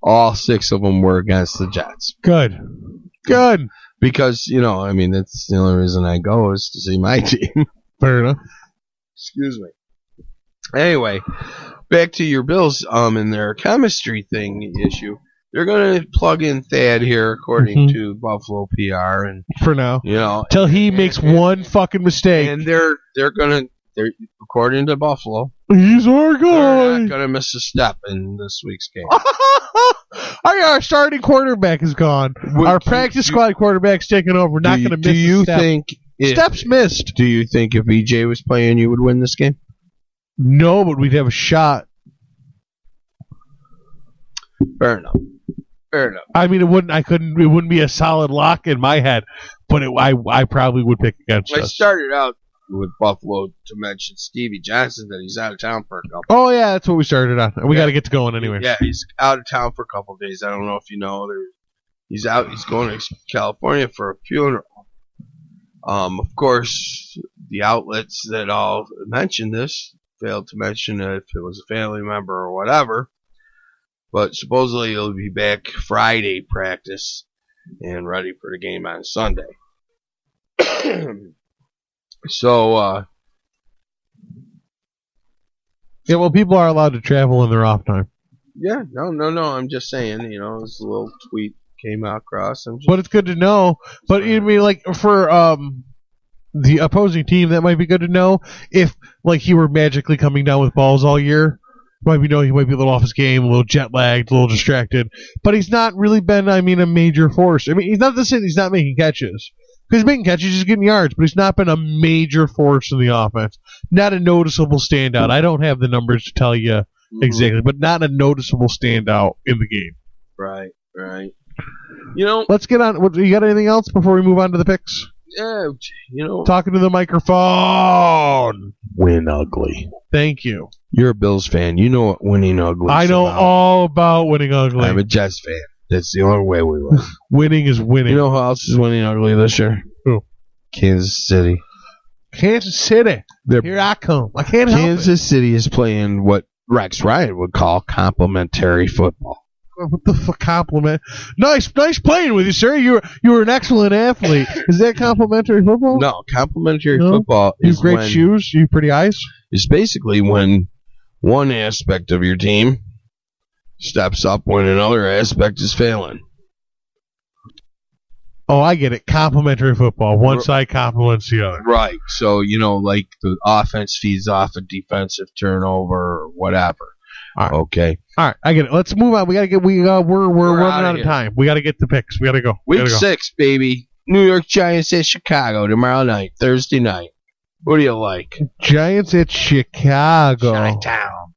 all 6 of them were against the Jets. Good. Because, that's the only reason I go is to see my team. Fair enough. Excuse me. Anyway, back to your Bills and their chemistry thing issue. They're going to plug in Thad here, according to Buffalo PR, and for now, till he makes one fucking mistake. And they're according to Buffalo, he's our guy. They're not going to miss a step in this week's game. Our starting quarterback is gone. Our practice squad quarterback's taking over. Not going to miss. Do you a step. think steps missed? Do you think if EJ was playing, you would win this game? No, but we'd have a shot. Fair enough. I mean, it wouldn't be a solid lock in my head, but I probably would pick against us. I started out with Buffalo to mention Stevie Johnson that he's out of town for a couple. Oh yeah, that's what we started on. We got to get to going anyway. Yeah, he's out of town for a couple of days. I don't know if you know. He's out. He's going to California for a funeral. Of course, the outlets that all mentioned this failed to mention if it was a family member or whatever. But supposedly he'll be back Friday practice and ready for the game on Sunday. So, yeah, well, people are allowed to travel in their off time. yeah, no. I'm just saying, this little tweet came out across. But it's good to know. But I mean, like for the opposing team, that might be good to know. If like he were magically coming down with balls all year, he might be a little off his game, a little jet lagged, a little distracted. But he's not really been, a major force. I mean, he's not the same. He's not making catches. Because he's making catches, he's getting yards, but he's not been a major force in the offense. Not a noticeable standout. I don't have the numbers to tell you exactly, but not a noticeable standout in the game. Right. Let's get on. You got anything else before we move on to the picks? Yeah, Talking to the microphone. Win ugly. Thank you. You're a Bills fan. You know what winning ugly is. I know all about winning ugly. I'm a Jets fan. That's the only way we win. Winning is winning. You know who else is winning ugly this year? Who? Kansas City. Here I come. I can't help it. Kansas City is playing what Rex Ryan would call complimentary football. What the fuck compliment? Nice playing with you, sir. You were an excellent athlete. Is that complimentary football? No, complimentary football you is have great shoes. You have pretty eyes. It's basically when one aspect of your team steps up when another aspect is failing. Oh, I get it. Complimentary football. One side compliments the other. Right. So, like the offense feeds off a defensive turnover or whatever. All right. Okay. All right. I get it. Let's move on. We're running out of time. We got to get the picks. We got to go. Week 6, baby. New York Giants at Chicago tomorrow night, Thursday night. What do you like? Giants at Chicago. Chi-town.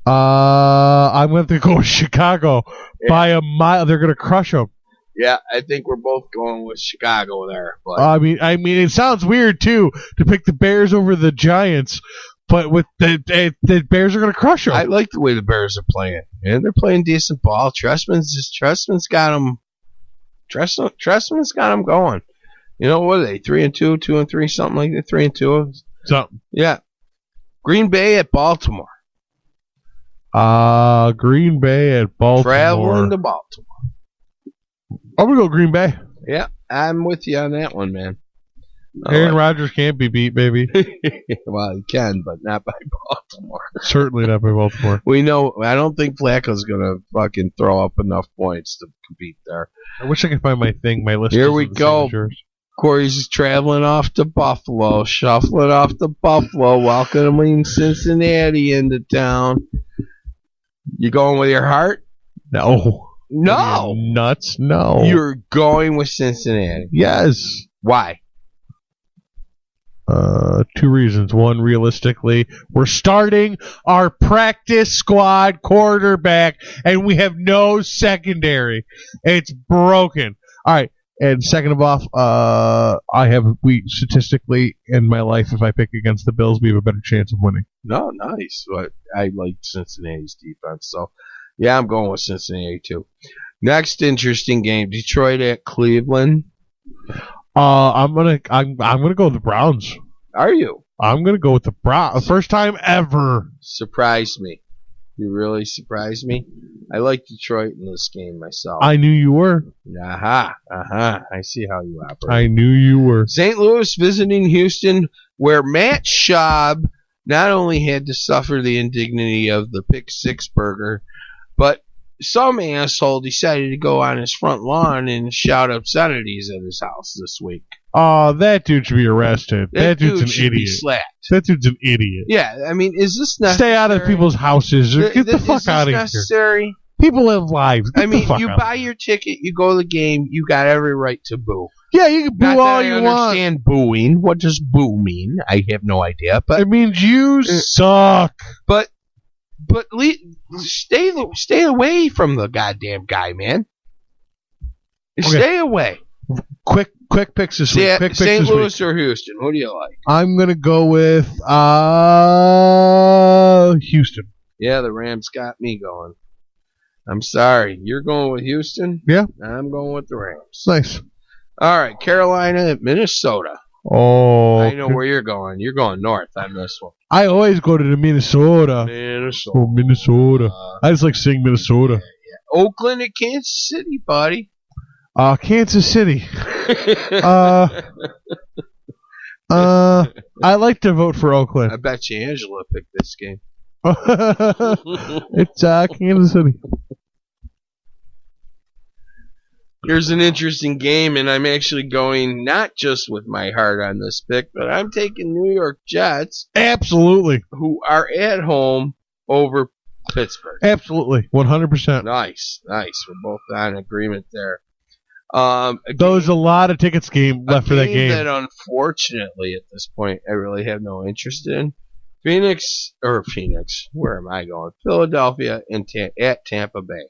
I'm going to have to go with Chicago by a mile. They're going to crush them. Yeah, I think we're both going with Chicago there. But I mean, it sounds weird too to pick the Bears over the Giants, but with the Bears are going to crush them. I like the way the Bears are playing, and they're playing decent ball. Trestman's got them. Trestman's got them going. What are they? 3-2, 2-3, something like that. 3-2, something. Yeah. Green Bay at Baltimore. Green Bay at Baltimore. Traveling to Baltimore. I'm going to go Green Bay. Yeah, I'm with you on that one, man. Aaron Rodgers can't be beat, baby. Well, he can, but not by Baltimore. Certainly not by Baltimore. We know. I don't think Flacco's going to fucking throw up enough points to compete there. I wish I could find my list. Here we go. Corey's traveling off to Buffalo, shuffling off to Buffalo, welcoming Cincinnati into town. You going with your heart? No. Nuts? No. You're going with Cincinnati. Yes. Why? 2 reasons. One, realistically, we're starting our practice squad quarterback, and we have no secondary. It's broken. All right. And second of all, we statistically in my life, if I pick against the Bills, we have a better chance of winning. No, nice. But I like Cincinnati's defense, so yeah, I'm going with Cincinnati too. Next interesting game, Detroit at Cleveland. I'm gonna go with the Browns. Are you? I'm gonna go with the Browns. First time ever. Surprised me. You really surprised me. I like Detroit in this game myself. I knew you were. I see how you operate. I knew you were. St. Louis visiting Houston, where Matt Schaub not only had to suffer the indignity of the pick six burger, but some asshole decided to go on his front lawn and shout obscenities at his house this week. Oh, that dude should be arrested. That dude's an idiot. Be slapped. That dude's an idiot. Yeah, I mean, is this necessary? Stay out of people's houses. Get the fuck out of here. Necessary? People have lives. Get you buy your ticket, you go to the game, you got every right to boo. Yeah, you can boo all you want. I understand booing. What does boo mean? I have no idea. But it means you suck. But stay away from the goddamn guy, man. Okay. Stay away. Quick picks this week. St. Louis or Houston? Who do you like? I'm gonna go with Houston. Yeah, the Rams got me going. I'm sorry. You're going with Houston? Yeah. I'm going with the Rams. Nice. All right, Carolina at Minnesota. Oh, I know where you're going. You're going north on this one. I always go to the Minnesota. Minnesota. Oh, Minnesota. I just like saying Minnesota. Yeah. Oakland at Kansas City, buddy. Kansas City. I like to vote for Oakland. I bet you Angela picked this game. It's Kansas City. Here's an interesting game, and I'm actually going not just with my heart on this pick, but I'm taking New York Jets. Absolutely. Who are at home over Pittsburgh. Absolutely. 100%. Nice. We're both on agreement there. There's a lot of tickets left for that game. That unfortunately at this point I really have no interest in. Phoenix. Where am I going? Philadelphia at Tampa Bay.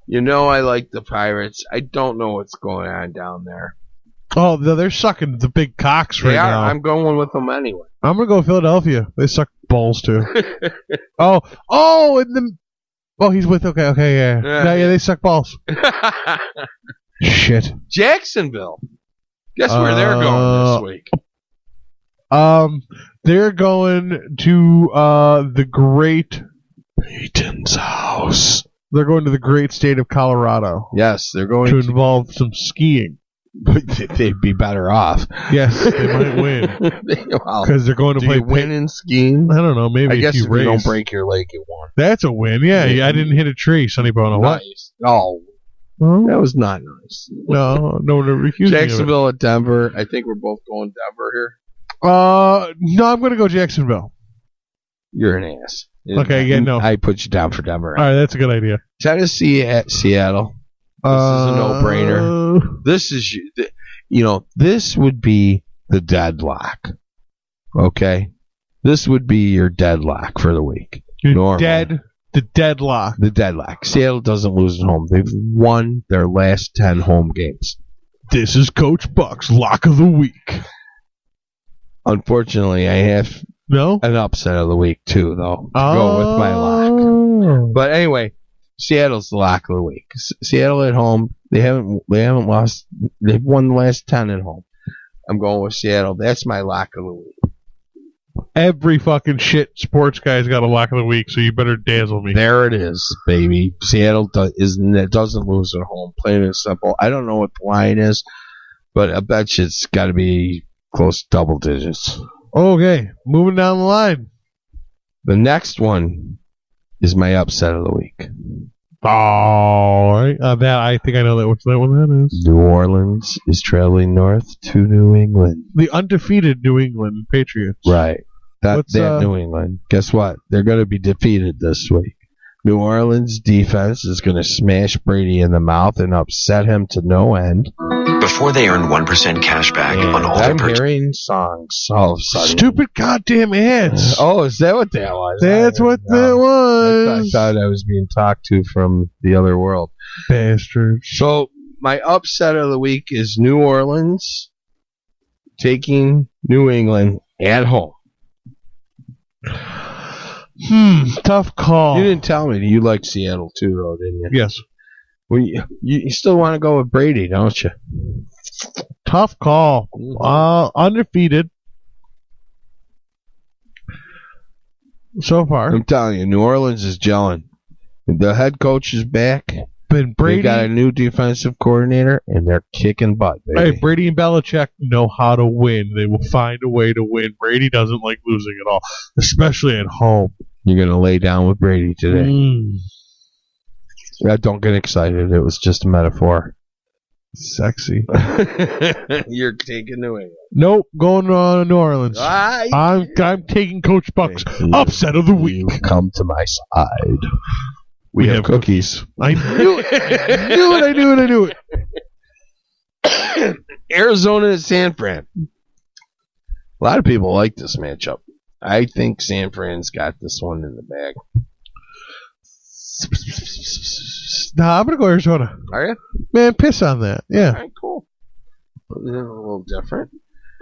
You know I like the Pirates. I don't know what's going on down there. Oh, they're sucking the big cocks right now. I'm going with them anyway. I'm going to go Philadelphia. They suck balls too. He's with, okay, yeah. Yeah, they suck balls. Shit. Jacksonville. Guess where they're going this week? They're going to the great Peyton's house. They're going to the great state of Colorado. Yes, they're going to involve some skiing. They'd be better off. Yes, they might win because they're going to play. Win in skiing? I don't know. Maybe I guess if you don't break your leg, you won. That's a win. Yeah, I didn't hit a tree. Sonny Bono. Nice. What? Oh, that was not nice. No one ever accused me of it. Jacksonville at Denver. I think we're both going Denver here. No, I'm going to go Jacksonville. You're an ass. Okay, yeah, no. I put you down for Denver. All right, that's a good idea. Tennessee at Seattle. This is a no-brainer. This is, this would be the deadlock. Okay? This would be your deadlock for the week. The deadlock. The deadlock. Seattle doesn't lose at home. They've won their last 10 home games. This is Coach Buck's lock of the week. Unfortunately, I have an upset of the week, too, though, to go with my lock. But anyway, Seattle's the lock of the week. Seattle at home, they haven't lost. They've won the last 10 at home. I'm going with Seattle. That's my lock of the week. Every fucking shit sports guy's got a lock of the week, so you better dazzle me. There it is, baby. Seattle doesn't lose at home. Plain and simple. I don't know what the line is, but I bet you it's got to be close to double digits. Okay, moving down the line. The next one is my upset of the week. All right. I think I know which one that is. New Orleans is traveling north to New England. The undefeated New England Patriots. Right. That New England. Guess what? They're going to be defeated this week. New Orleans defense is going to smash Brady in the mouth and upset him to no end. Before they earn 1% cash back on all their purchases. I'm hearing songs all of a sudden. Stupid goddamn ads. Oh, is that what that was? That's what that was. I thought I was being talked to from the other world. Bastard. So, my upset of the week is New Orleans taking New England at home. Tough call. You didn't tell me. You like Seattle too, though, didn't you? Yes. Well, you still want to go with Brady, don't you? Tough call. Undefeated so far. I'm telling you, New Orleans is gelling. The head coach is back. But Brady, they got a new defensive coordinator, and they're kicking butt. Baby. Hey, Brady and Belichick know how to win. They will find a way to win. Brady doesn't like losing at all, especially at home. You're going to lay down with Brady today. Don't get excited. It was just a metaphor. Sexy. You're taking New England. Nope, going to New Orleans. I'm taking Coach Buck's upset of the week. You come to my side. We have cookies. I knew it. I knew it. Arizona and San Fran. A lot of people like this matchup. I think San Fran's got this one in the bag. Nah, I'm going to go Arizona. Are you? Man, piss on that. Yeah. All right, cool. A little different.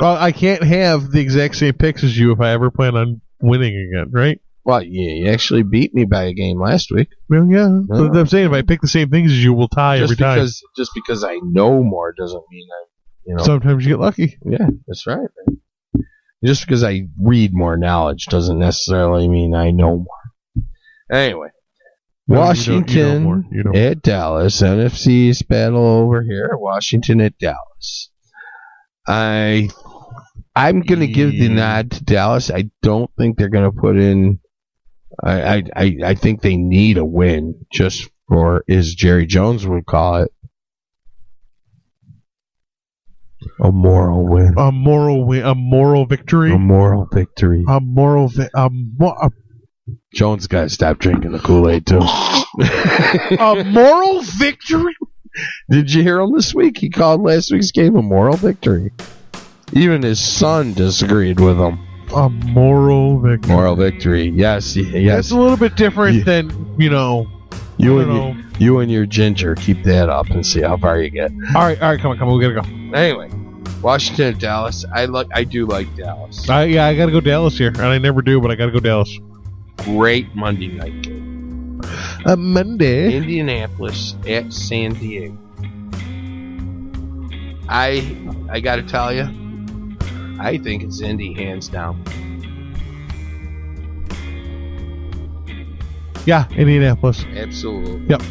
Well, I can't have the exact same picks as you if I ever plan on winning again, right? Well, you actually beat me by a game last week. Well, yeah. That's what I'm saying. If I pick the same things as you, we'll tie every time. Just because I know more doesn't mean Sometimes you get lucky. Yeah, that's right, man. Just because I read more knowledge doesn't necessarily mean I know more. Anyway, Washington at Dallas. NFC East battle over here. Washington at Dallas. I'm going to give the nod to Dallas. I don't think they're going to put in. I think they need a win, just for, as Jerry Jones would call it, a moral win. A moral win. A moral victory. A moral victory. A moral. Jones got to stop drinking the Kool-Aid too. A moral victory. Did you hear him this week? He called last week's game a moral victory. Even his son disagreed with him. A moral victory. Moral victory. Yes. It's a little bit different than you and your ginger. Keep that up and see how far you get. All right. Come on. We gotta go. Anyway, Washington at Dallas. I do like Dallas. I gotta go Dallas here, and I never do, but I gotta go Dallas. Great Monday night game. Monday. Indianapolis at San Diego. I gotta tell you, I think it's Indy hands down. Yeah, Indianapolis. Absolutely. Yep.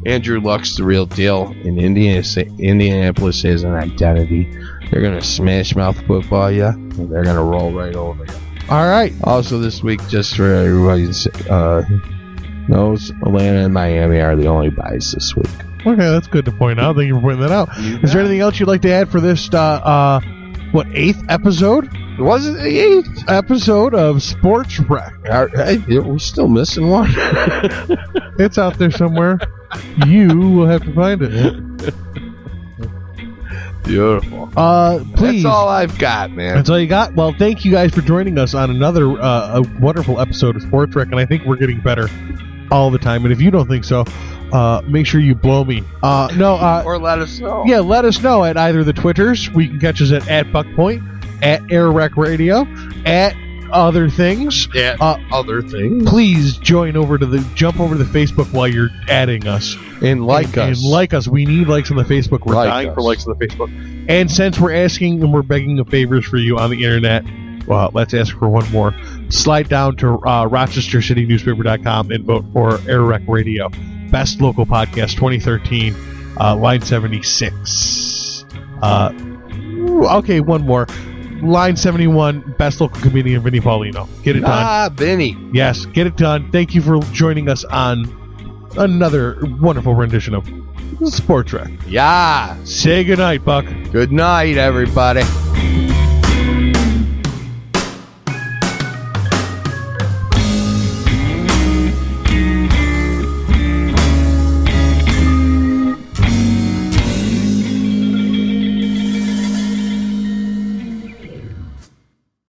Andrew Luck's the real deal, and Indianapolis has an identity. They're going to smash mouth football you, and they're going to roll right over you. All right. Also this week, just for everybody knows, Atlanta and Miami are the only buys this week. Okay, that's good to point out. Thank you for pointing that out. Is there anything else you'd like to add for this, 8th episode? Was it the 8th episode of SportsWreck? We're still missing one. It's out there somewhere. You will have to find it. Beautiful. Please. That's all I've got, man. That's all you got? Well, thank you guys for joining us on another a wonderful episode of SportsWreck, and I think we're getting better all the time. And if you don't think so, make sure you blow me. Or let us know. Yeah, let us know at either the Twitters. We can catch us at @BuckPoint, at AirWreckRadio, at other things. Yeah, other things. Please jump over to the Facebook while you're adding us. And like us. And like us. We need likes on the Facebook. We're dying for likes on the Facebook. And since we're asking and we're begging of favors for you on the internet, well, let's ask for one more. Slide down to RochesterCityNewspaper.com and vote for AirWreck Radio. Best Local Podcast 2013, line 76. Okay, one more. Line 71, Best Local Comedian, Vinny Paulino. Get it done. Vinny. Yes, get it done. Thank you for joining us on another wonderful rendition of SportsWreck. Yeah. Say goodnight, Buck. Good night, everybody.